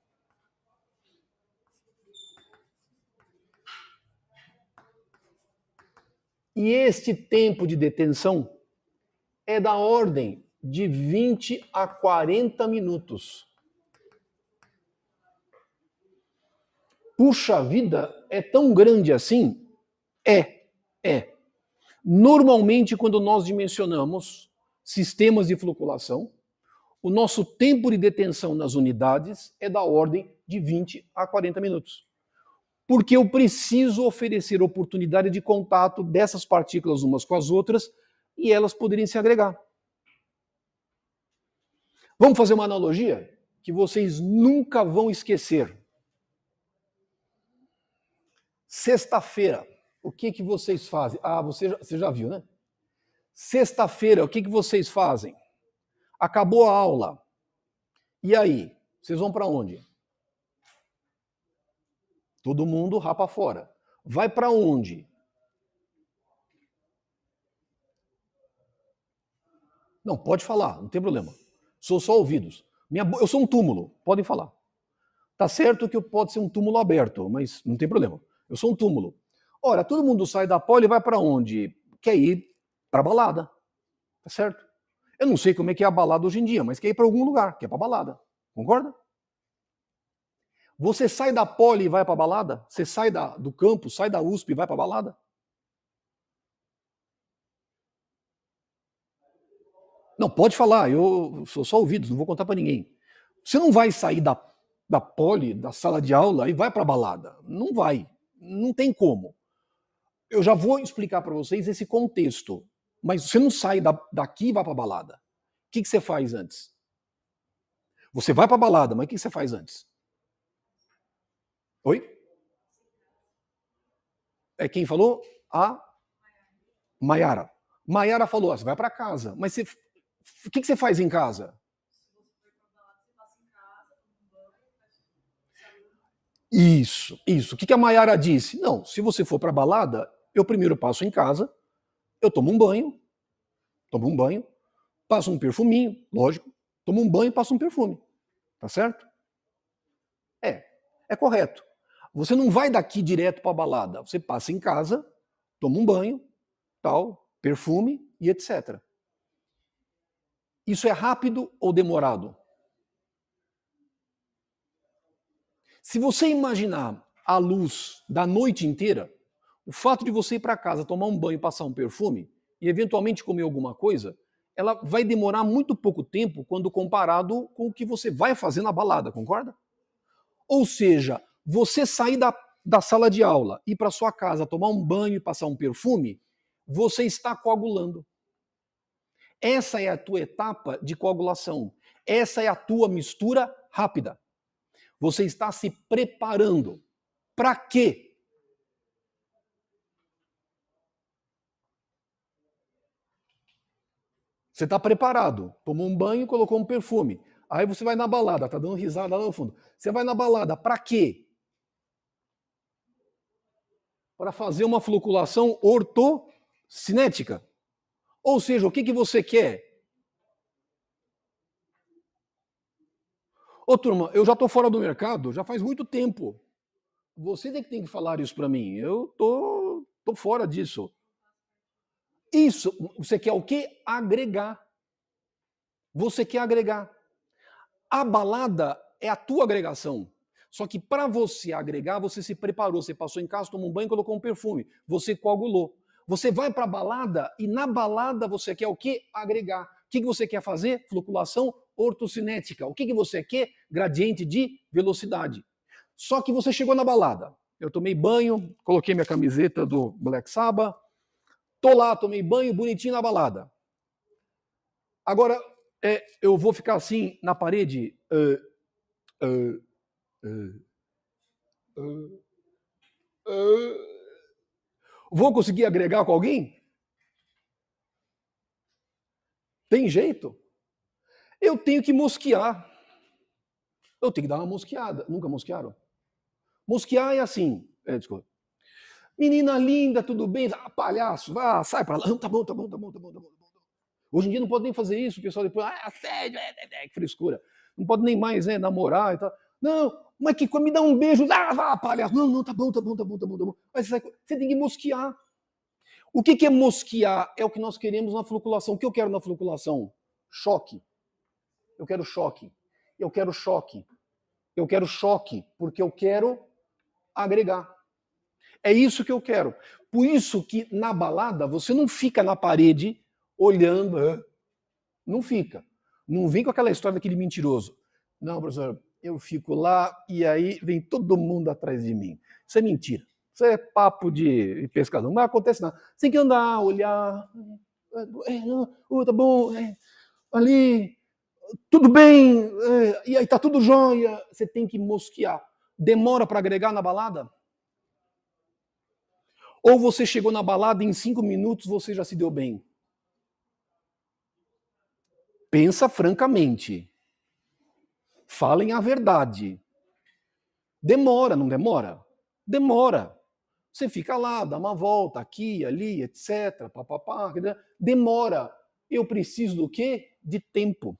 E este tempo de detenção é da ordem de 20 a 40 minutos. Puxa vida, é tão grande assim? É. Normalmente, quando nós dimensionamos sistemas de floculação, o nosso tempo de detenção nas unidades é da ordem de 20 a 40 minutos. Porque eu preciso oferecer oportunidade de contato dessas partículas umas com as outras e elas poderem se agregar. Vamos fazer uma analogia que vocês nunca vão esquecer. Sexta-feira, o que vocês fazem? Ah, você já viu, né? Sexta-feira, o que vocês fazem? Acabou a aula. E aí? Vocês vão para onde? Todo mundo rapa fora. Vai para onde? Não, pode falar, não tem problema. Sou só ouvidos. Eu sou um túmulo, podem falar. Tá certo que pode ser um túmulo aberto, mas não tem problema. Eu sou um túmulo. Ora, todo mundo sai da poli e vai para onde? Quer ir para balada. Tá certo? Eu não sei como é que é a balada hoje em dia, mas quer ir para algum lugar, quer ir para balada. Concorda? Você sai da poli e vai para balada? Você sai do campus, sai da USP e vai para balada? Não, pode falar, eu sou só ouvidos, não vou contar para ninguém. Você não vai sair da poli, da sala de aula e vai para balada. Não vai. Não tem como. Eu já vou explicar para vocês esse contexto. Mas você não sai daqui e vai para balada. O que você faz antes? Você vai para balada, mas o que você faz antes? Oi? É quem falou? A Maiara. Maiara falou, você vai para casa. Mas o que você faz em casa? Isso. O que a Maiara disse? Não, se você for para balada, eu primeiro passo em casa, eu tomo um banho, passo um perfuminho, lógico, tomo um banho e passo um perfume. Tá certo? É correto. Você não vai daqui direto para a balada, você passa em casa, toma um banho, tal, perfume e etc. Isso é rápido ou demorado? Se você imaginar a luz da noite inteira, o fato de você ir para casa, tomar um banho, passar um perfume e eventualmente comer alguma coisa, ela vai demorar muito pouco tempo quando comparado com o que você vai fazer na balada, concorda? Ou seja, você sair da sala de aula, ir para sua casa, tomar um banho e passar um perfume, você está coagulando. Essa é a tua etapa de coagulação. Essa é a tua mistura rápida. Você está se preparando. Para quê? Você está preparado. Tomou um banho e colocou um perfume. Aí você vai na balada, tá dando risada lá no fundo. Você vai na balada, para quê? Para fazer uma floculação ortocinética. Ou seja, o que você quer? Ô turma, eu já estou fora do mercado, já faz muito tempo. Você é que tem que falar isso para mim. Eu tô fora disso. Isso, você quer o quê? Agregar. Você quer agregar. A balada é a tua agregação. Só que para você agregar, você se preparou, você passou em casa, tomou um banho, colocou um perfume, você coagulou. Você vai para a balada e na balada você quer o quê? Agregar. O que você quer fazer? Floculação ortocinética. O que você quer? Gradiente de velocidade. Só que você chegou na balada. Eu tomei banho, coloquei minha camiseta do Black Sabbath, tô lá, tomei banho, bonitinho na balada. Agora, eu vou ficar assim na parede. Vou conseguir agregar com alguém? Tem jeito? Eu tenho que mosquear. Eu tenho que dar uma mosqueada. Nunca mosquearam? Mosquear é assim. Desculpa. Menina linda, tudo bem? Ah, palhaço, vá, sai pra lá. Não, tá bom. Hoje em dia não pode nem fazer isso, o pessoal depois, assédio, que frescura. Não pode nem mais namorar e tal. Não, mas que me dá um beijo, vá, palhaço. Não, tá bom. Mas você tem que mosquear. O que é mosquear? É o que nós queremos na floculação. O que eu quero na floculação? Choque. Eu quero choque. Eu quero choque. Eu quero choque, porque eu quero agregar. É isso que eu quero. Por isso que na balada você não fica na parede olhando. Não fica. Não vem com aquela história daquele mentiroso. Não, professor, eu fico lá e aí vem todo mundo atrás de mim. Isso é mentira. Isso é papo de pescador. Não vai acontecer nada. Você tem que andar, olhar. Tá bom. Ali. Tudo bem. E aí tá tudo jóia. Você tem que mosquear. Demora para agregar na balada? Ou você chegou na balada e em 5 minutos você já se deu bem? Pensa francamente. Falem a verdade. Demora, não demora? Demora. Você fica lá, dá uma volta aqui, ali, etc. Papapá, demora. Eu preciso do quê? De tempo.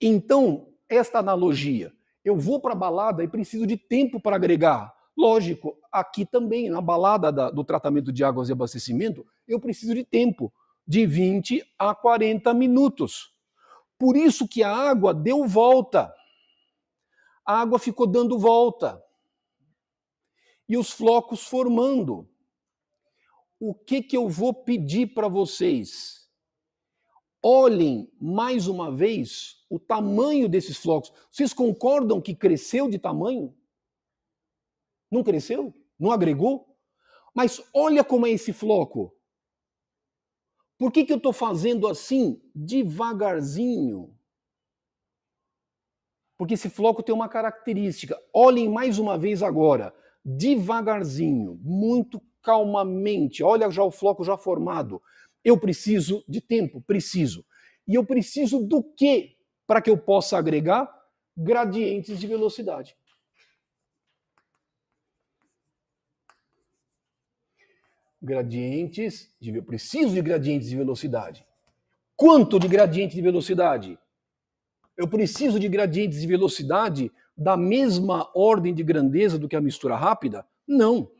Então, esta analogia. Eu vou para a balada e preciso de tempo para agregar. Lógico, aqui também, na balada do tratamento de águas e abastecimento, eu preciso de tempo, de 20 a 40 minutos. Por isso que a água deu volta. A água ficou dando volta. E os flocos formando. O que eu vou pedir para vocês? Olhem mais uma vez o tamanho desses flocos. Vocês concordam que cresceu de tamanho? Não cresceu? Não agregou? Mas olha como é esse floco. Por que eu estou fazendo assim, devagarzinho? Porque esse floco tem uma característica. Olhem mais uma vez agora, devagarzinho, muito calmamente. Olha já o floco já formado. Eu preciso de tempo? Preciso. E eu preciso do quê para que eu possa agregar? Gradientes de velocidade. Eu preciso de gradientes de velocidade. Quanto de gradiente de velocidade? Eu preciso de gradientes de velocidade da mesma ordem de grandeza do que a mistura rápida? Não.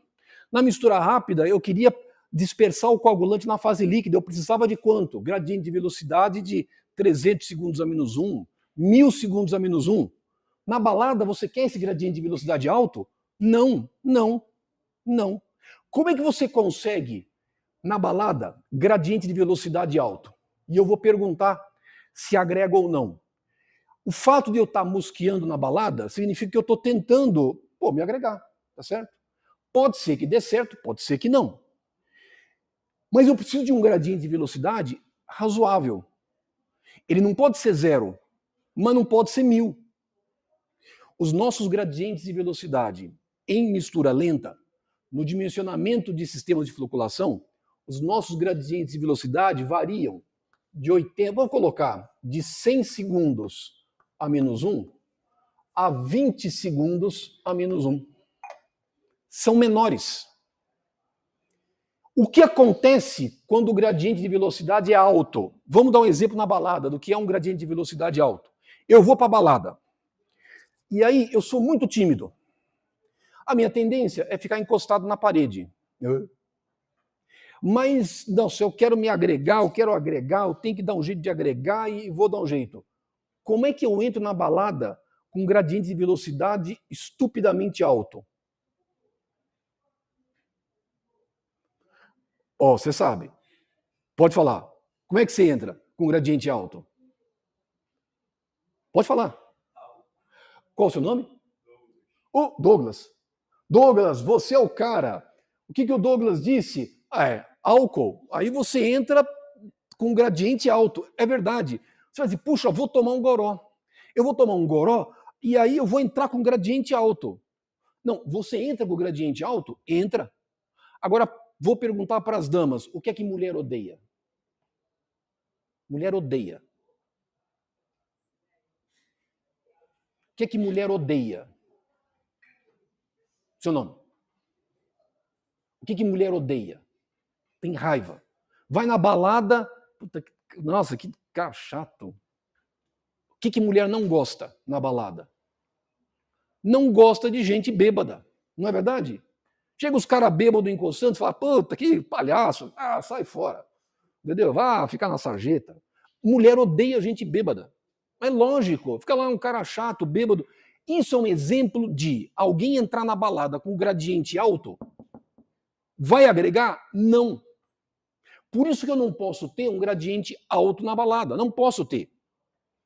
Na mistura rápida, eu queria dispersar o coagulante na fase líquida. Eu precisava de quanto? Gradiente de velocidade de 300 segundos a menos 1, 1000 segundos a menos 1. Na balada, você quer esse gradiente de velocidade alto? Não. Como é que você consegue, na balada, gradiente de velocidade alto? E eu vou perguntar se agrega ou não. O fato de eu estar mosqueando na balada significa que eu estou tentando me agregar, tá certo? Pode ser que dê certo, pode ser que não. Mas eu preciso de um gradiente de velocidade razoável. Ele não pode ser 0, mas não pode ser 1000. Os nossos gradientes de velocidade em mistura lenta, no dimensionamento de sistemas de floculação, os nossos gradientes de velocidade variam de 80, vamos colocar, de 100 segundos a menos 1 a 20 segundos a menos 1. São menores. O que acontece quando o gradiente de velocidade é alto? Vamos dar um exemplo na balada do que é um gradiente de velocidade alto. Eu vou para a balada. E aí eu sou muito tímido. A minha tendência é ficar encostado na parede. Mas, não, se eu quero me agregar, eu tenho que dar um jeito de agregar e vou dar um jeito. Como é que eu entro na balada com gradiente de velocidade estupidamente alto? Ó, você sabe. Pode falar. Como é que você entra com gradiente alto? Pode falar. Qual o seu nome? O Douglas. Douglas, você é o cara. O que o Douglas disse? Álcool. Aí você entra com gradiente alto. É verdade. Você vai dizer, puxa, vou tomar um goró. Eu vou tomar um goró e aí eu vou entrar com gradiente alto. Não, você entra com gradiente alto? Entra. Agora, vou perguntar para as damas, o que é que mulher odeia? Mulher odeia. O que é que mulher odeia? Seu nome. O que mulher odeia? Tem raiva. Vai na balada, puta, nossa, que cara chato. O que mulher não gosta na balada? Não gosta de gente bêbada, não é verdade? Chega os caras bêbados encostando e fala, puta, que palhaço, sai fora. Entendeu? Vá ficar na sarjeta. Mulher odeia gente bêbada. É lógico, fica lá um cara chato, bêbado. Isso é um exemplo de alguém entrar na balada com gradiente alto. Vai agregar? Não. Por isso que eu não posso ter um gradiente alto na balada. Não posso ter.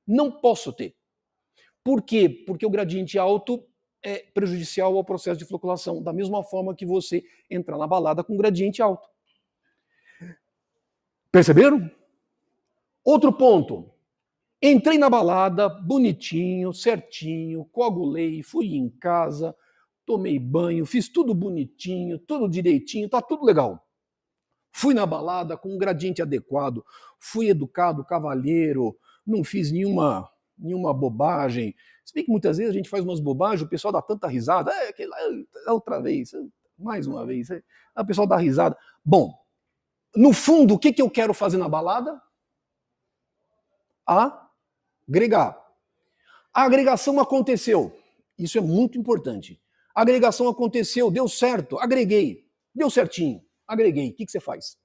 Não posso ter. Por quê? Porque o gradiente alto é prejudicial ao processo de floculação, da mesma forma que você entrar na balada com gradiente alto. Perceberam? Outro ponto. Entrei na balada, bonitinho, certinho, coagulei, fui em casa, tomei banho, fiz tudo bonitinho, tudo direitinho, tá tudo legal. Fui na balada com um gradiente adequado, fui educado, cavalheiro, não fiz nenhuma bobagem. Se bem que muitas vezes a gente faz umas bobagens, o pessoal dá tanta risada, outra vez, mais uma vez, o pessoal dá risada. Bom, no fundo, o que eu quero fazer na balada? Agregar. A agregação aconteceu. Isso é muito importante. A agregação aconteceu, deu certo, agreguei. Deu certinho, agreguei. O que você faz?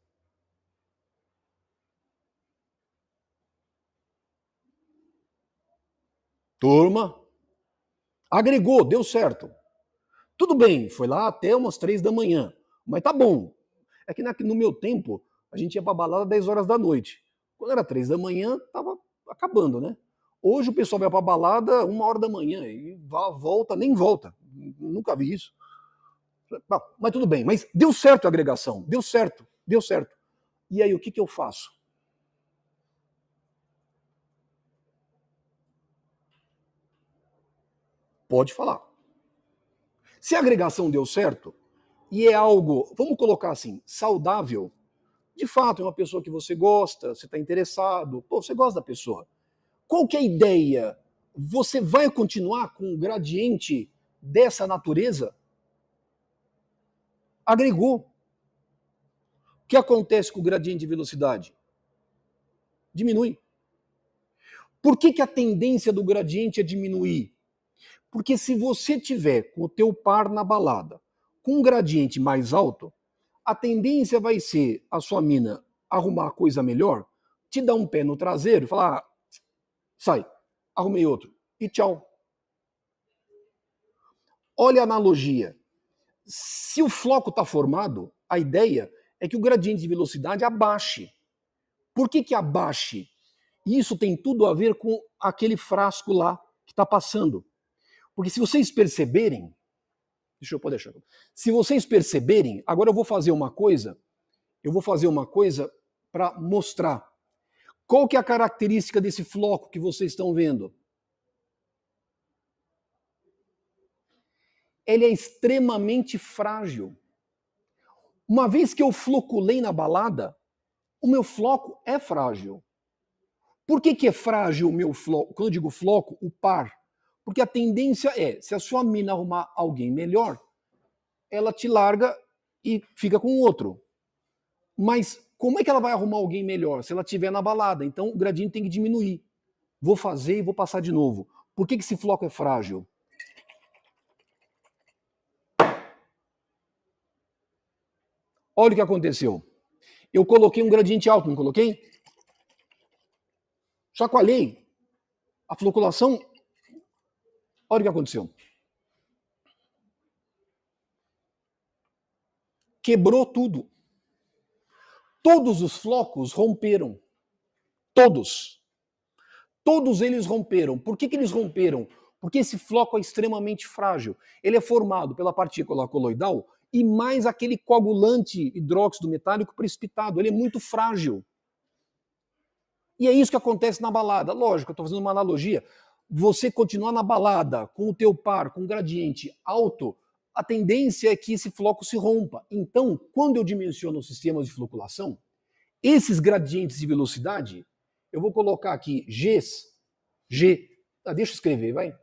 Turma, agregou, deu certo. Tudo bem, foi lá até umas 3 da manhã, mas tá bom. É que no meu tempo, a gente ia pra balada 10 horas da noite. Quando era 3 da manhã, tava acabando, né? Hoje o pessoal vai pra balada 1 hora da manhã e volta, nem volta. Nunca vi isso. Mas tudo bem, mas deu certo a agregação, deu certo. E aí, o que eu faço? Pode falar. Se a agregação deu certo, e é algo, vamos colocar assim, saudável, de fato é uma pessoa que você gosta, você está interessado, você gosta da pessoa. Qual que é a ideia? Você vai continuar com um gradiente dessa natureza? Agregou. O que acontece com o gradiente de velocidade? Diminui. Por que a tendência do gradiente é diminuir? Porque se você tiver com o teu par na balada com um gradiente mais alto, a tendência vai ser a sua mina arrumar coisa melhor, te dar um pé no traseiro e falar, sai, arrumei outro, e tchau. Olha a analogia. Se o floco está formado, a ideia é que o gradiente de velocidade abaixe. Por que abaixe? Isso tem tudo a ver com aquele frasco lá que está passando. Porque se vocês perceberem, se vocês perceberem, agora eu vou fazer uma coisa para mostrar. Qual que é a característica desse floco que vocês estão vendo? Ele é extremamente frágil. Uma vez que eu floculei na balada, o meu floco é frágil. Por que é frágil o meu floco? Quando eu digo floco, o par. Porque a tendência é, se a sua mina arrumar alguém melhor, ela te larga e fica com o outro. Mas como é que ela vai arrumar alguém melhor se ela estiver na balada? Então o gradiente tem que diminuir. Vou fazer e vou passar de novo. Por que esse floco é frágil? Olha o que aconteceu. Eu coloquei um gradiente alto, não coloquei? Chacoalhei. A floculação Olha o que aconteceu. Quebrou tudo. Todos os flocos romperam. Todos. Todos eles romperam. Por que eles romperam? Porque esse floco é extremamente frágil. Ele é formado pela partícula coloidal e mais aquele coagulante hidróxido metálico precipitado. Ele é muito frágil. E é isso que acontece na balada. Lógico, eu estou fazendo uma analogia. Você continuar na balada com o teu par, com um gradiente alto, a tendência é que esse floco se rompa. Então, quando eu dimensiono os sistemas de floculação, esses gradientes de velocidade, eu vou colocar aqui Gs, deixa eu escrever, vai.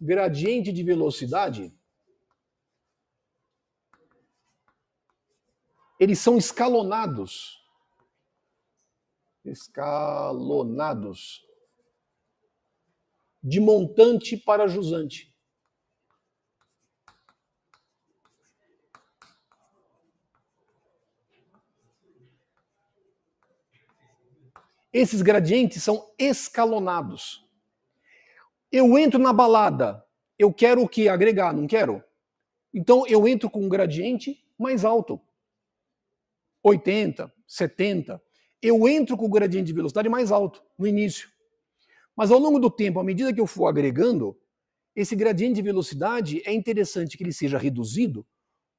Gradiente de velocidade, eles são escalonados. Escalonados. De montante para jusante. Esses gradientes são escalonados. Eu entro na balada, eu quero o que? Agregar, não quero? Então eu entro com um gradiente mais alto. 80, 70. Eu entro com o gradiente de velocidade mais alto no início. Mas ao longo do tempo, à medida que eu for agregando, esse gradiente de velocidade é interessante que ele seja reduzido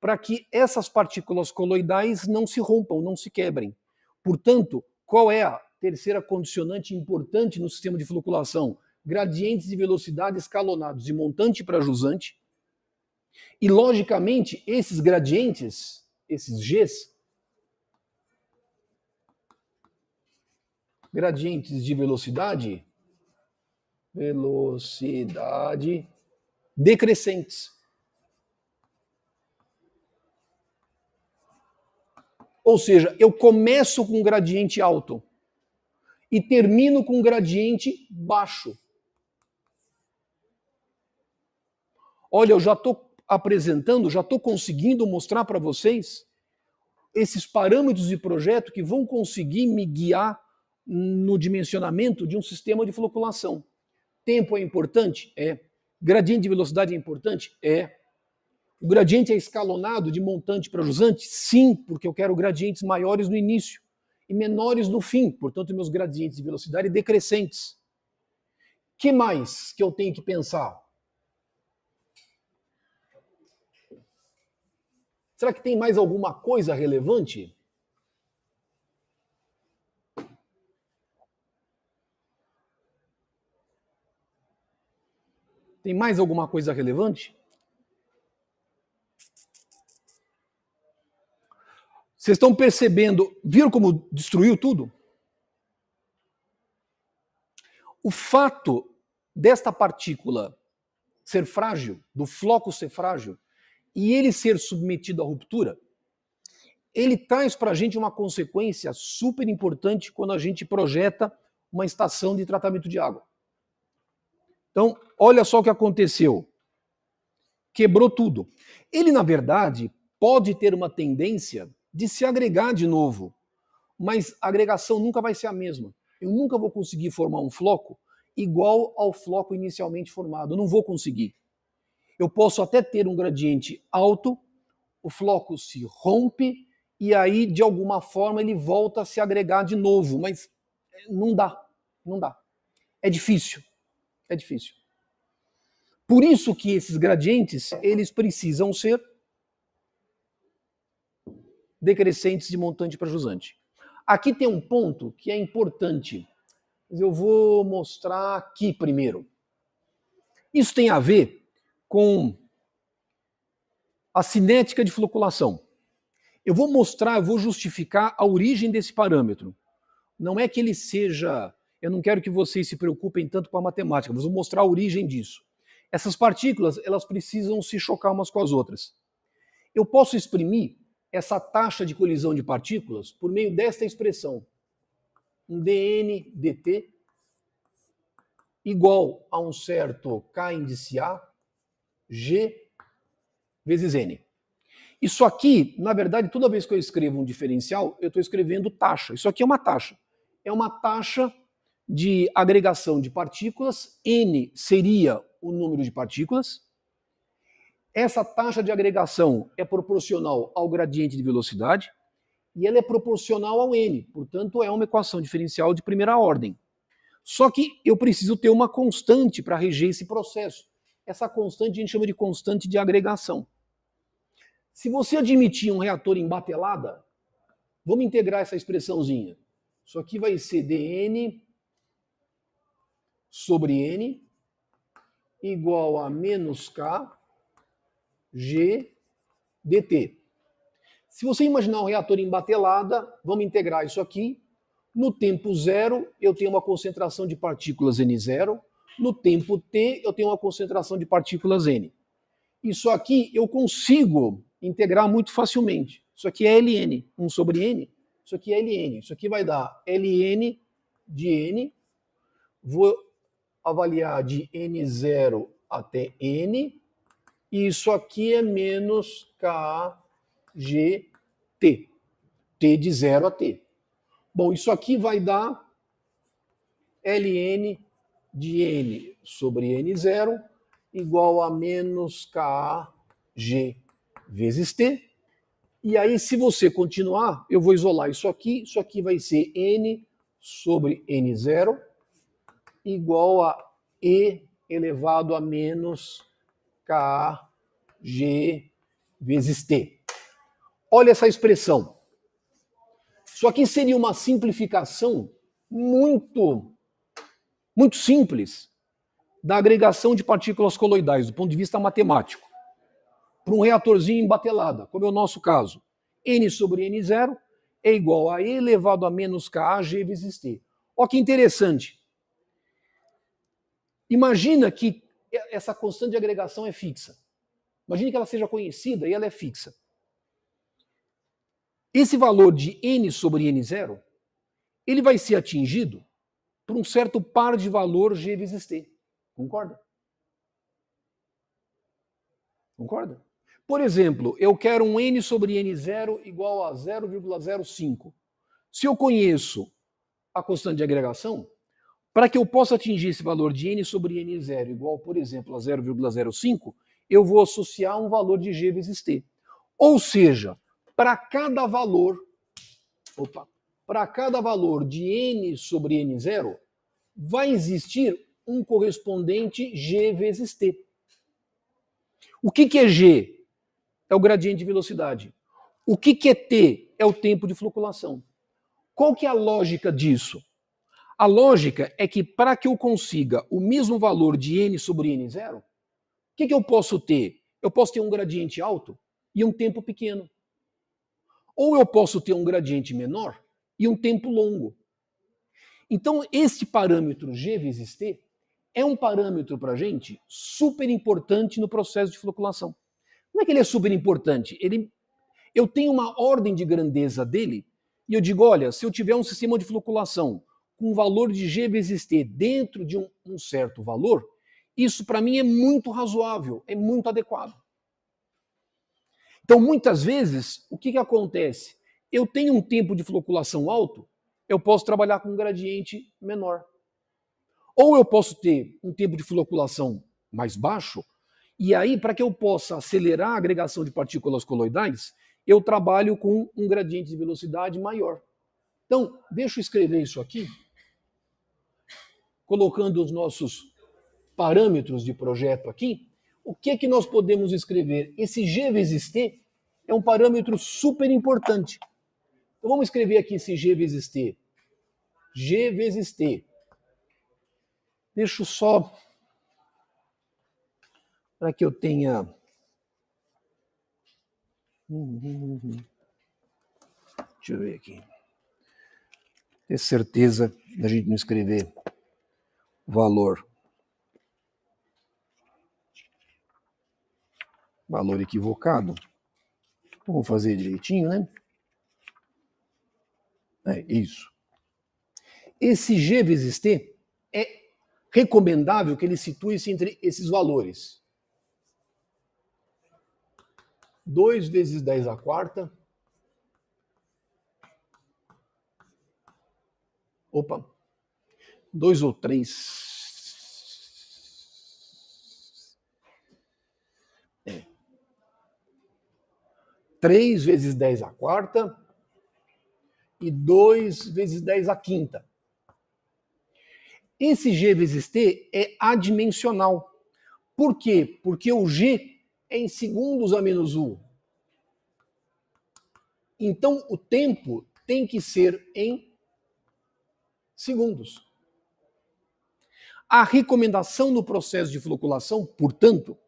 para que essas partículas coloidais não se rompam, não se quebrem. Portanto, qual é a terceira condicionante importante no sistema de floculação? Gradientes de velocidade escalonados de montante para jusante. E, logicamente, esses gradientes, esses Gs, gradientes de velocidade decrescentes. Ou seja, eu começo com um gradiente alto e termino com um gradiente baixo. Olha, eu já estou apresentando, já estou conseguindo mostrar para vocês esses parâmetros de projeto que vão conseguir me guiar no dimensionamento de um sistema de floculação. Tempo é importante? É. Gradiente de velocidade é importante? É. O gradiente é escalonado de montante para jusante? Sim, porque eu quero gradientes maiores no início e menores no fim, portanto, meus gradientes de velocidade decrescentes. O que mais que eu tenho que pensar? Será que tem mais alguma coisa relevante? Tem mais alguma coisa relevante? Vocês estão percebendo, viram como destruiu tudo? O fato desta partícula ser frágil, do floco ser frágil, e ele ser submetido à ruptura, ele traz para a gente uma consequência super importante quando a gente projeta uma estação de tratamento de água. Então, olha só o que aconteceu. Quebrou tudo. Ele, na verdade, pode ter uma tendência de se agregar de novo, mas a agregação nunca vai ser a mesma. Eu nunca vou conseguir formar um floco igual ao floco inicialmente formado. Eu não vou conseguir. Eu posso até ter um gradiente alto, o floco se rompe e aí, de alguma forma, ele volta a se agregar de novo, mas não dá, não dá. É difícil, é difícil. Por isso que esses gradientes, eles precisam ser decrescentes de montante para jusante. Aqui tem um ponto que é importante, mas eu vou mostrar aqui primeiro. Isso tem a ver com a cinética de floculação. Eu vou mostrar, eu vou justificar a origem desse parâmetro. Não é que ele seja... Eu não quero que vocês se preocupem tanto com a matemática, mas vou mostrar a origem disso. Essas partículas, elas precisam se chocar umas com as outras. Eu posso exprimir essa taxa de colisão de partículas por meio desta expressão. Um dN dt igual a um certo K índice A, G vezes N. Isso aqui, na verdade, toda vez que eu escrevo um diferencial, eu estou escrevendo taxa. Isso aqui é uma taxa. É uma taxa de agregação de partículas, n seria o número de partículas. Essa taxa de agregação é proporcional ao gradiente de velocidade e ela é proporcional ao n, portanto é uma equação diferencial de primeira ordem. Só que eu preciso ter uma constante para reger esse processo. Essa constante a gente chama de constante de agregação. Se você admitir um reator em batelada, vamos integrar essa expressãozinha. Isso aqui vai ser dn sobre n igual a menos k g dt. Se você imaginar um reator em batelada, vamos integrar isso aqui. No tempo zero, eu tenho uma concentração de partículas N0. No tempo t, eu tenho uma concentração de partículas N. Isso aqui eu consigo integrar muito facilmente. Isso aqui é ln, 1 sobre n. Isso aqui é ln. Isso aqui vai dar ln de n. Vou avaliar de n0 até n. E isso aqui é menos kgt. T de 0 a t. Bom, isso aqui vai dar ln de n sobre n0 igual a menos kg vezes t. E aí, se você continuar, eu vou isolar isso aqui vai ser n sobre n0 igual a e elevado a menos kg vezes t. Olha essa expressão. Isso aqui seria uma simplificação muito simples da agregação de partículas coloidais, do ponto de vista matemático. Para um reatorzinho em batelada, como é o nosso caso, n sobre n0 é igual a e elevado a menos kg vezes t. Olha que interessante. Imagina que essa constante de agregação é fixa. Imagine que ela seja conhecida e ela é fixa. Esse valor de n sobre n0, ele vai ser atingido por um certo par de valor g vezes t. Concorda? Concorda? Por exemplo, eu quero um n sobre n0 igual a 0,05. Se eu conheço a constante de agregação, para que eu possa atingir esse valor de n sobre n0 igual, por exemplo, a 0,05, eu vou associar um valor de g vezes t. Ou seja, para cada valor de n sobre n0, vai existir um correspondente g vezes t. O que é g? É o gradiente de velocidade. O que é t? É o tempo de floculação. Qual que é a lógica disso? A lógica é que para que eu consiga o mesmo valor de n sobre n0, o que eu posso ter? Eu posso ter um gradiente alto e um tempo pequeno. Ou eu posso ter um gradiente menor e um tempo longo. Então, esse parâmetro g vezes t é um parâmetro para a gente super importante no processo de floculação. Como é que ele é super importante? Eu tenho uma ordem de grandeza dele e eu digo, olha, se eu tiver um sistema de floculação com um valor de g vezes t dentro de um certo valor, isso para mim é muito razoável, é muito adequado. Então, muitas vezes, o que acontece? Eu tenho um tempo de floculação alto, eu posso trabalhar com um gradiente menor. Ou eu posso ter um tempo de floculação mais baixo, e aí, para que eu possa acelerar a agregação de partículas coloidais, eu trabalho com um gradiente de velocidade maior. Então, deixa eu escrever isso aqui, colocando os nossos parâmetros de projeto aqui. O que nós podemos escrever? Esse g vezes t é um parâmetro super importante. Então vamos escrever aqui esse g vezes t. G vezes t. Deixa eu só, para que eu tenha... Deixa eu ver aqui. Ter certeza da gente não escrever valor equivocado. Vamos fazer direitinho, né? É isso. Esse g vezes t é recomendável que ele situe-se entre esses valores. 2 vezes 10 à quarta. 2 ou 3. 3 vezes 10 à quarta e 2 vezes 10 à quinta. Esse G vezes T é adimensional. Por quê? Porque o G é em segundos a menos U. Então, o tempo tem que ser em segundos. A recomendação no processo de floculação, portanto,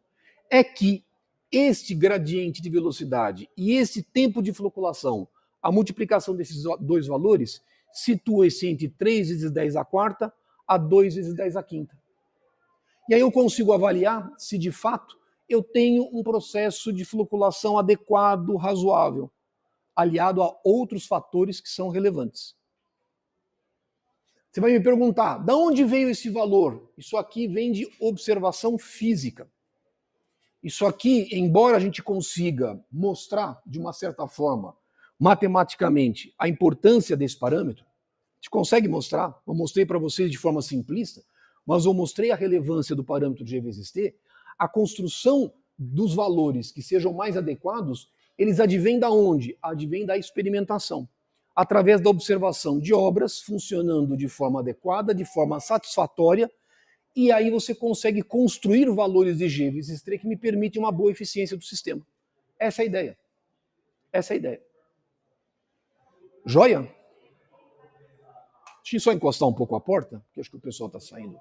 é que este gradiente de velocidade e esse tempo de floculação, a multiplicação desses dois valores, situa-se entre 3 vezes 10 à quarta a 2 vezes 10 à quinta. E aí eu consigo avaliar se de fato eu tenho um processo de floculação adequado, razoável, aliado a outros fatores que são relevantes. Você vai me perguntar, de onde veio esse valor? Isso aqui vem de observação física. Isso aqui, embora a gente consiga mostrar, de uma certa forma, matematicamente, a importância desse parâmetro, a gente consegue mostrar, eu mostrei para vocês de forma simplista, mas eu mostrei a relevância do parâmetro G vezes T, a construção dos valores que sejam mais adequados, eles advêm da onde? Advêm da experimentação, através da observação de obras funcionando de forma adequada, de forma satisfatória, e aí você consegue construir valores de G vezes T que me permitem uma boa eficiência do sistema. Essa é a ideia. Essa é a ideia. Joia? Deixa eu só encostar um pouco a porta, porque acho que o pessoal está saindo.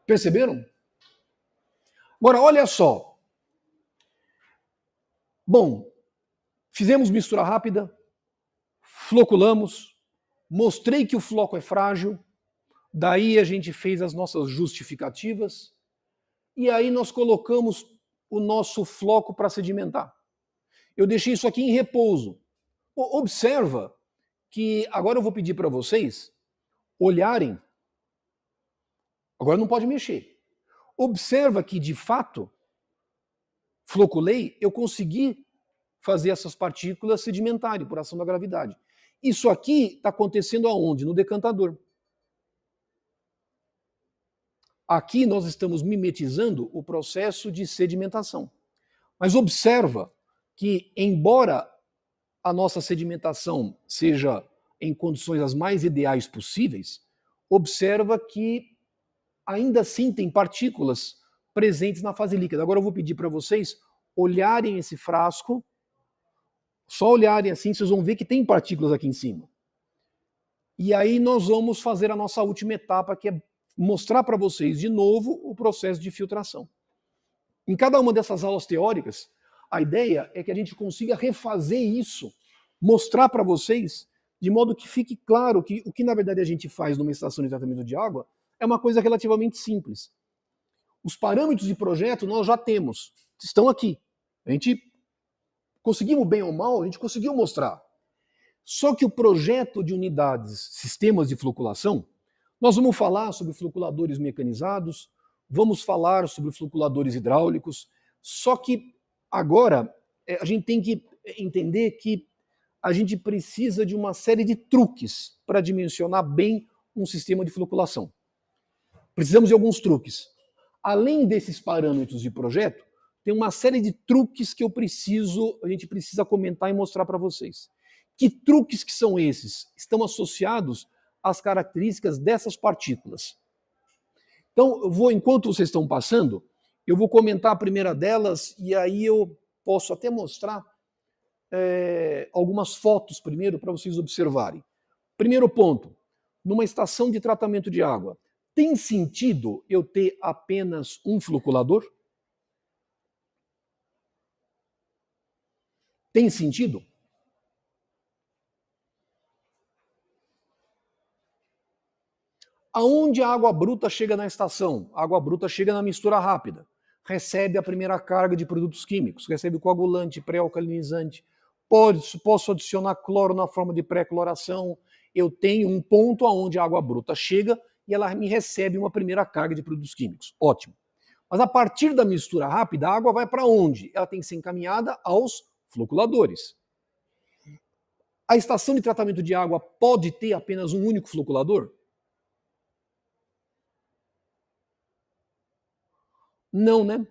Perceberam? Agora, olha só. Bom, fizemos mistura rápida, floculamos, mostrei que o floco é frágil, daí a gente fez as nossas justificativas, e aí nós colocamos o nosso floco para sedimentar. Eu deixei isso aqui em repouso. Observa que agora eu vou pedir para vocês olharem. Agora não pode mexer. Observa que, de fato, floculei, eu consegui fazer essas partículas sedimentarem por ação da gravidade. Isso aqui está acontecendo aonde? No decantador. Aqui nós estamos mimetizando o processo de sedimentação. Mas observa que, embora a nossa sedimentação seja em condições as mais ideais possíveis, observa que ainda assim tem partículas presentes na fase líquida. Agora eu vou pedir para vocês olharem esse frasco, só olharem assim, vocês vão ver que tem partículas aqui em cima. E aí nós vamos fazer a nossa última etapa, que é mostrar para vocês de novo o processo de filtração. Em cada uma dessas aulas teóricas, a ideia é que a gente consiga refazer isso, mostrar para vocês, de modo que fique claro que o que na verdade a gente faz numa estação de tratamento de água é uma coisa relativamente simples. Os parâmetros de projeto nós já temos, estão aqui. A gente conseguimos bem ou mal, a gente conseguiu mostrar. Só que o projeto de unidades, sistemas de floculação, nós vamos falar sobre floculadores mecanizados, vamos falar sobre floculadores hidráulicos, só que agora a gente tem que entender que a gente precisa de uma série de truques para dimensionar bem um sistema de floculação. Precisamos de alguns truques. Além desses parâmetros de projeto, tem uma série de truques que a gente precisa comentar e mostrar para vocês. Que truques que são esses? Estão associados às características dessas partículas. Então, enquanto vocês estão passando, eu vou comentar a primeira delas e aí eu posso até mostrar algumas fotos primeiro para vocês observarem. Primeiro ponto, numa estação de tratamento de água, tem sentido eu ter apenas um floculador? Tem sentido? Aonde a água bruta chega na estação? A água bruta chega na mistura rápida. Recebe a primeira carga de produtos químicos, recebe o coagulante, pré-alcalinizante. Posso adicionar cloro na forma de pré-cloração. Eu tenho um ponto aonde a água bruta chega e ela me recebe uma primeira carga de produtos químicos. Ótimo. Mas a partir da mistura rápida, a água vai para onde? Ela tem que ser encaminhada aos floculadores. A estação de tratamento de água pode ter apenas um único floculador? Não, né?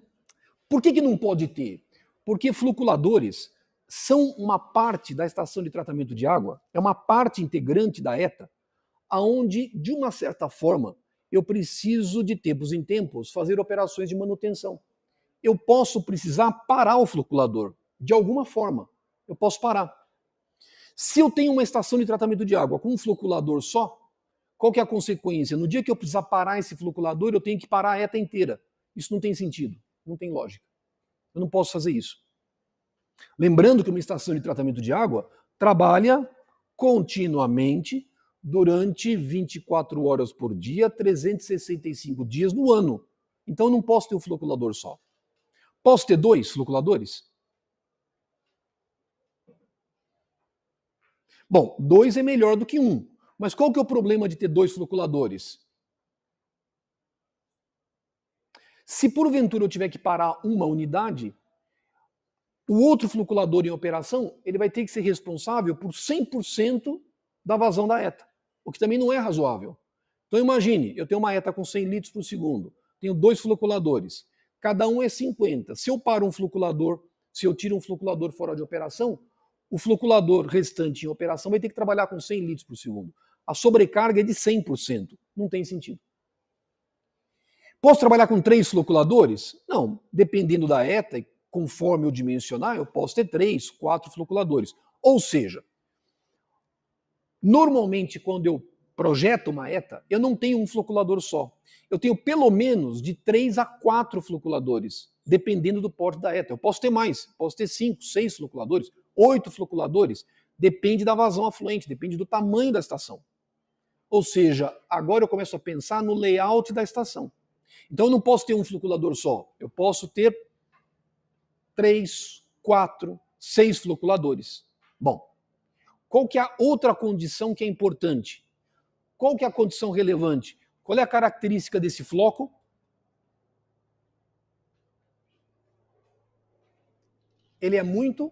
Por que não pode ter? Porque floculadores são uma parte da estação de tratamento de água, é uma parte integrante da ETA, aonde, de uma certa forma, eu preciso de tempos em tempos fazer operações de manutenção. Eu posso precisar parar o floculador, de alguma forma. Eu posso parar. Se eu tenho uma estação de tratamento de água com um floculador só, qual que é a consequência? No dia que eu precisar parar esse floculador, eu tenho que parar a ETA inteira. Isso não tem sentido, não tem lógica. Eu não posso fazer isso. Lembrando que uma estação de tratamento de água trabalha continuamente durante 24 horas por dia, 365 dias no ano. Então eu não posso ter um floculador só. Posso ter 2 floculadores? Bom, 2 é melhor do que 1. Mas qual que é o problema de ter 2 floculadores? Se porventura eu tiver que parar uma unidade, o outro floculador em operação, ele vai ter que ser responsável por 100% da vazão da ETA, o que também não é razoável. Então imagine, eu tenho uma ETA com 100 litros por segundo, tenho 2 floculadores, cada um é 50. Se eu paro um floculador, se eu tiro um floculador fora de operação, o floculador restante em operação vai ter que trabalhar com 100 litros por segundo. A sobrecarga é de 100%. Não tem sentido. Posso trabalhar com 3 floculadores? Não, dependendo da ETA, conforme eu dimensionar, eu posso ter 3, 4 floculadores. Ou seja, normalmente quando eu projeto uma ETA, eu não tenho um floculador só. Eu tenho pelo menos de 3 a 4 floculadores, dependendo do porte da ETA. Eu posso ter mais, posso ter 5, 6 floculadores, 8 floculadores, depende da vazão afluente, depende do tamanho da estação. Ou seja, agora eu começo a pensar no layout da estação. Então eu não posso ter um floculador só, eu posso ter 3, 4, 6 floculadores. Bom, qual que é a outra condição que é importante? Qual que é a condição relevante? Qual é a característica desse floco? Ele é muito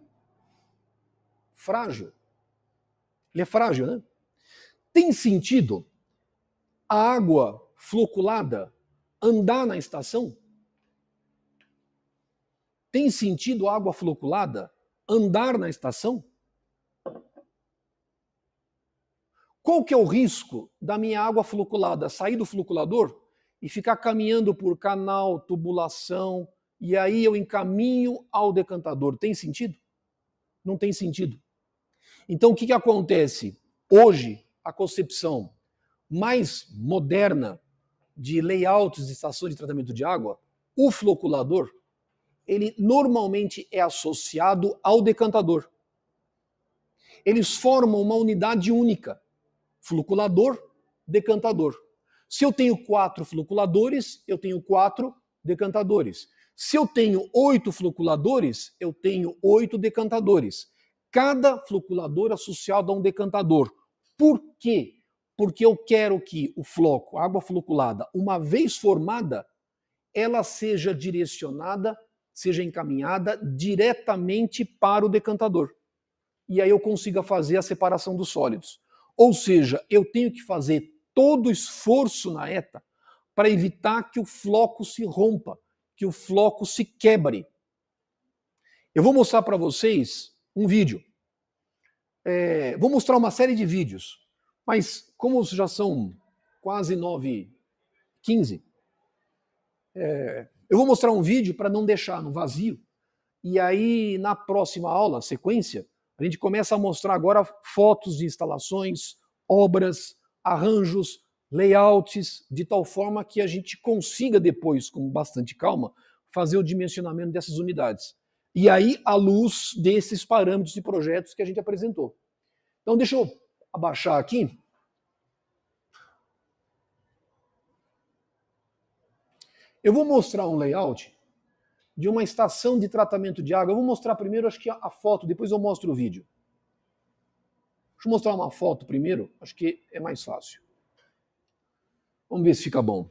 frágil. Ele é frágil, né? Tem sentido a água floculada andar na estação? Tem sentido a água floculada andar na estação? Qual que é o risco da minha água floculada sair do floculador e ficar caminhando por canal, tubulação, e aí eu encaminho ao decantador? Tem sentido? Não tem sentido. Então o que acontece? Hoje, a concepção mais moderna de layouts de estações de tratamento de água, o floculador, ele normalmente é associado ao decantador. Eles formam uma unidade única. Floculador, decantador. Se eu tenho 4 floculadores, eu tenho 4 decantadores. Se eu tenho 8 floculadores, eu tenho 8 decantadores. Cada floculador associado a um decantador. Por quê? Porque eu quero que o floco, a água floculada, uma vez formada, ela seja direcionada, seja encaminhada diretamente para o decantador. E aí eu consiga fazer a separação dos sólidos. Ou seja, eu tenho que fazer todo o esforço na ETA para evitar que o floco se rompa, que o floco se quebre. Eu vou mostrar para vocês um vídeo. Vou mostrar uma série de vídeos, mas como já são quase 9h15, eu vou mostrar um vídeo para não deixar no vazio. E aí, na próxima aula, sequência, a gente começa a mostrar agora fotos de instalações, obras, arranjos, layouts, de tal forma que a gente consiga depois, com bastante calma, fazer o dimensionamento dessas unidades. E aí, à luz desses parâmetros de projetos que a gente apresentou. Então, deixa eu abaixar aqui. Eu vou mostrar um layout de uma estação de tratamento de água. Eu vou mostrar primeiro, acho que a foto, depois eu mostro o vídeo. Deixa eu mostrar uma foto primeiro, acho que é mais fácil. Vamos ver se fica bom.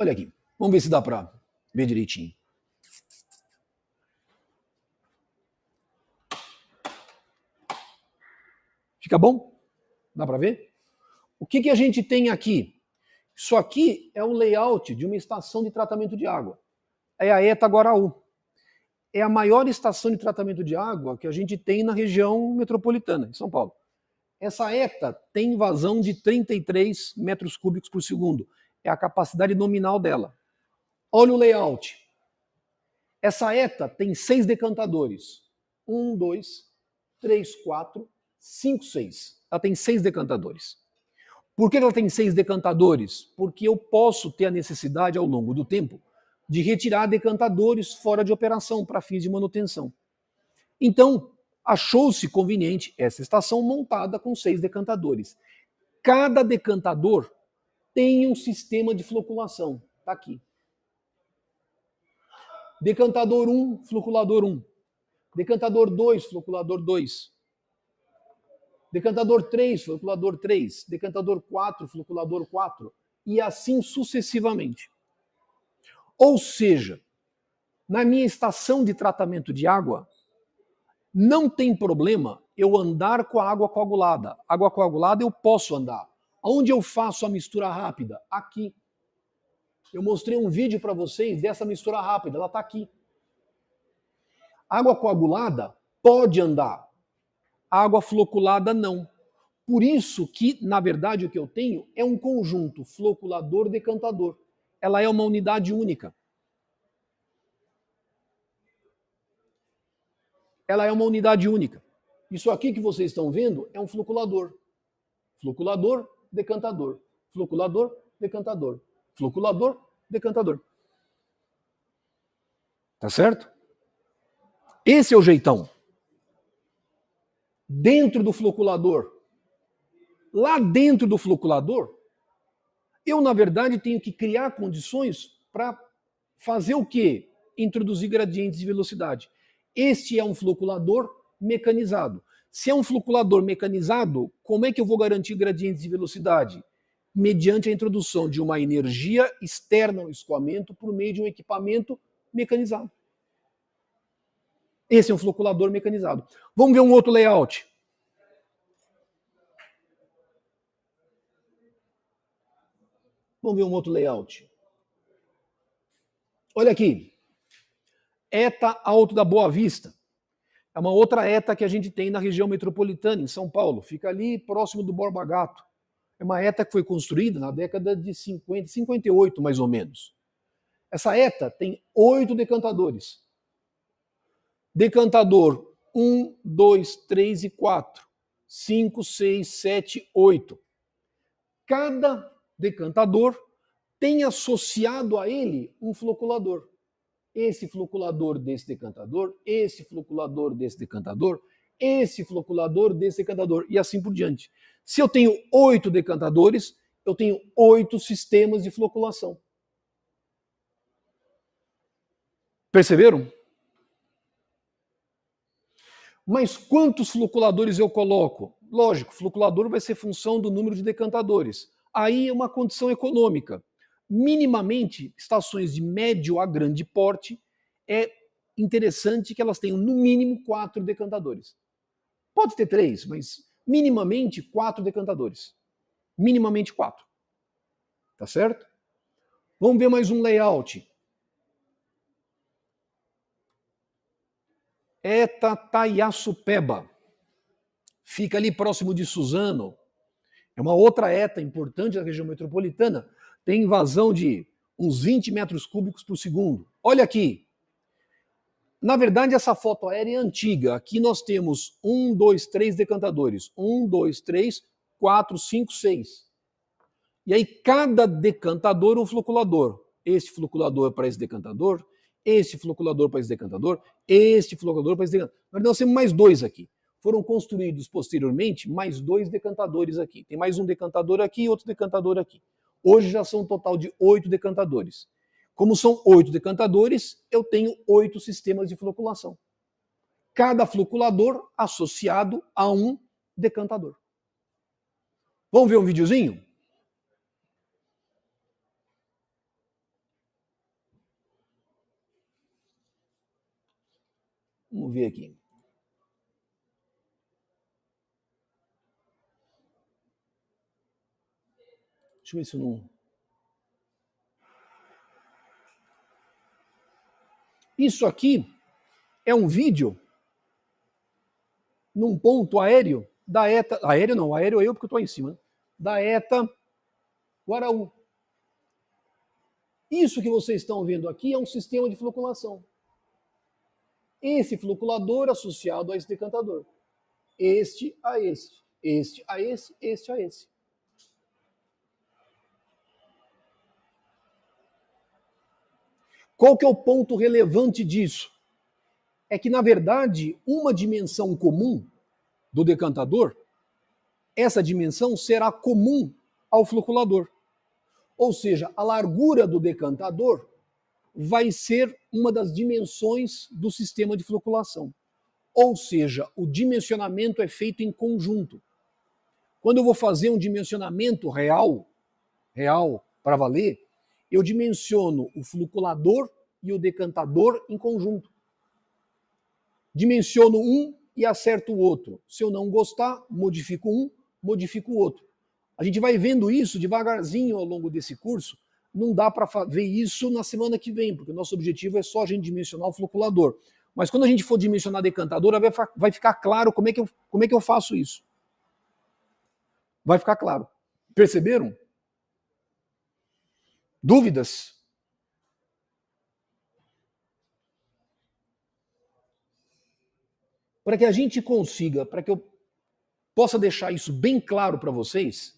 Olha aqui, vamos ver se dá para ver direitinho. Fica bom? Dá para ver? O que a gente tem aqui? Isso aqui é o layout de uma estação de tratamento de água. É a ETA Guaraú. É a maior estação de tratamento de água que a gente tem na região metropolitana, em São Paulo. Essa ETA tem vazão de 33 metros cúbicos por segundo. É a capacidade nominal dela. Olha o layout. Essa ETA tem 6 decantadores. 1, 2, 3, 4, 5, 6. Ela tem 6 decantadores. Por que ela tem 6 decantadores? Porque eu posso ter a necessidade, ao longo do tempo, de retirar decantadores fora de operação para fins de manutenção. Então, achou-se conveniente essa estação montada com 6 decantadores. Cada decantador tem um sistema de floculação. Está aqui. Decantador 1, floculador 1. Decantador 2, floculador 2. Decantador 3, floculador 3. Decantador 4, floculador 4. E assim sucessivamente. Ou seja, na minha estação de tratamento de água, não tem problema eu andar com a água coagulada. Água coagulada eu posso andar. Onde eu faço a mistura rápida? Aqui. Eu mostrei um vídeo para vocês dessa mistura rápida, ela está aqui. Água coagulada pode andar. Água floculada não. Por isso que, na verdade, o que eu tenho é um conjunto floculador-decantador. Ela é uma unidade única. Ela é uma unidade única. Isso aqui que vocês estão vendo é um floculador. Floculador, decantador. Floculador, decantador. Floculador, decantador. Tá certo? Esse é o jeitão. Dentro do floculador, lá dentro do floculador, eu, na verdade, tenho que criar condições para fazer o quê? Introduzir gradientes de velocidade. Este é um floculador mecanizado. Se é um floculador mecanizado, como é que eu vou garantir gradientes de velocidade? Mediante a introdução de uma energia externa ao escoamento por meio de um equipamento mecanizado. Esse é um floculador mecanizado. Vamos ver um outro layout. Vamos ver um outro layout. Olha aqui. ETA Alto da Boa Vista. É uma outra ETA que a gente tem na região metropolitana, em São Paulo. Fica ali próximo do Borba Gato. É uma ETA que foi construída na década de 50, 58, mais ou menos. Essa ETA tem 8 decantadores. Decantador 1, 2, 3 e 4. 5, 6, 7, 8. Cada decantador tem associado a ele um floculador. Esse floculador desse decantador, esse floculador desse decantador, esse floculador desse decantador, e assim por diante. Se eu tenho 8 decantadores, eu tenho 8 sistemas de floculação. Perceberam? Mas quantos floculadores eu coloco? Lógico, floculador vai ser função do número de decantadores. Aí é uma condição econômica. Minimamente, estações de médio a grande porte, é interessante que elas tenham no mínimo 4 decantadores. Pode ter 3, mas minimamente 4 decantadores. Minimamente 4. Tá certo? Vamos ver mais um layout. ETA Taiaçupeba. Fica ali próximo de Suzano. É uma outra ETA importante da região metropolitana. Tem vazão de uns 20 metros cúbicos por segundo. Olha aqui. Na verdade, essa foto aérea é antiga. Aqui nós temos 1, 2, 3 decantadores. 1, 2, 3, 4, 5, 6. E aí, cada decantador um floculador. Esse floculador para esse decantador, esse floculador para esse decantador, este floculador para esse decantador. Nós temos mais 2 aqui. Foram construídos posteriormente mais 2 decantadores aqui. Tem mais um decantador aqui e outro decantador aqui. Hoje já são um total de 8 decantadores. Como são 8 decantadores, eu tenho 8 sistemas de floculação. Cada floculador associado a um decantador. Vamos ver um videozinho? Vamos ver aqui. Deixa eu ver se eu não... Isso aqui é um vídeo num ponto aéreo da ETA... Aéreo não, aéreo é eu porque eu estou em cima. Né? Da ETA Guaraú. Isso que vocês estão vendo aqui é um sistema de floculação. Esse floculador associado a esse decantador. Este a este. Este a esse, este a esse. Qual que é o ponto relevante disso? É que, na verdade, uma dimensão comum do decantador, essa dimensão será comum ao floculador. Ou seja, a largura do decantador vai ser uma das dimensões do sistema de floculação. Ou seja, o dimensionamento é feito em conjunto. Quando eu vou fazer um dimensionamento real para valer, eu dimensiono o floculador e o decantador em conjunto. Dimensiono um e acerto o outro. Se eu não gostar, modifico um, modifico o outro. A gente vai vendo isso devagarzinho ao longo desse curso. Não dá para ver isso na semana que vem, porque o nosso objetivo é só a gente dimensionar o floculador. Mas quando a gente for dimensionar a decantadora, vai ficar claro como é que eu faço isso. Vai ficar claro. Perceberam? Dúvidas? Para que a gente consiga, para que eu possa deixar isso bem claro para vocês,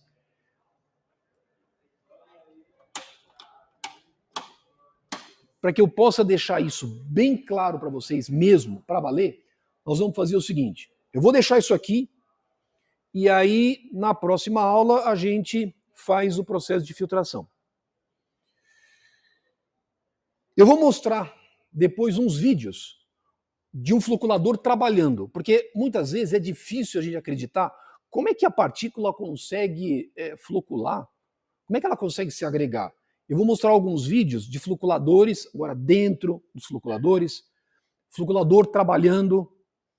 para que eu possa deixar isso bem claro para vocês mesmo, para valer, nós vamos fazer o seguinte. Eu vou deixar isso aqui e aí na próxima aula a gente faz o processo de filtração. Eu vou mostrar depois uns vídeos de um floculador trabalhando, porque muitas vezes é difícil a gente acreditar como é que a partícula consegue flocular, como é que ela consegue se agregar. Eu vou mostrar alguns vídeos de floculadores, agora dentro dos floculadores, floculador trabalhando,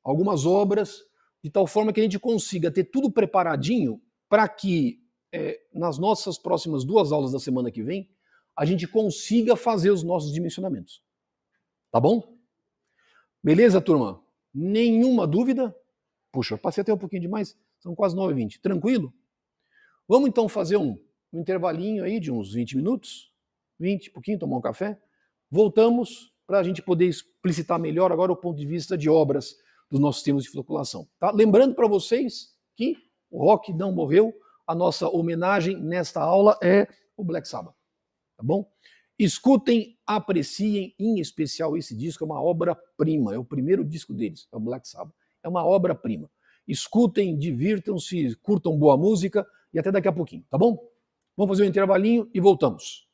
algumas obras, de tal forma que a gente consiga ter tudo preparadinho para que nas nossas próximas 2 aulas da semana que vem, a gente consiga fazer os nossos dimensionamentos. Tá bom? Beleza, turma? Nenhuma dúvida? Puxa, passei até um pouquinho demais, são quase 9h20. Tranquilo? Vamos então fazer um intervalinho aí de uns 20 minutos, 20, pouquinho, tomar um café. Voltamos para a gente poder explicitar melhor agora o ponto de vista de obras dos nossos sistemas de floculação. Tá? Lembrando para vocês que o rock não morreu, a nossa homenagem nesta aula é o Black Sabbath. Tá bom? Escutem, apreciem, em especial esse disco, é uma obra-prima, é o primeiro disco deles, é o Black Sabbath. É uma obra-prima. Escutem, divirtam-se, curtam boa música e até daqui a pouquinho, tá bom? Vamos fazer um intervalinho e voltamos.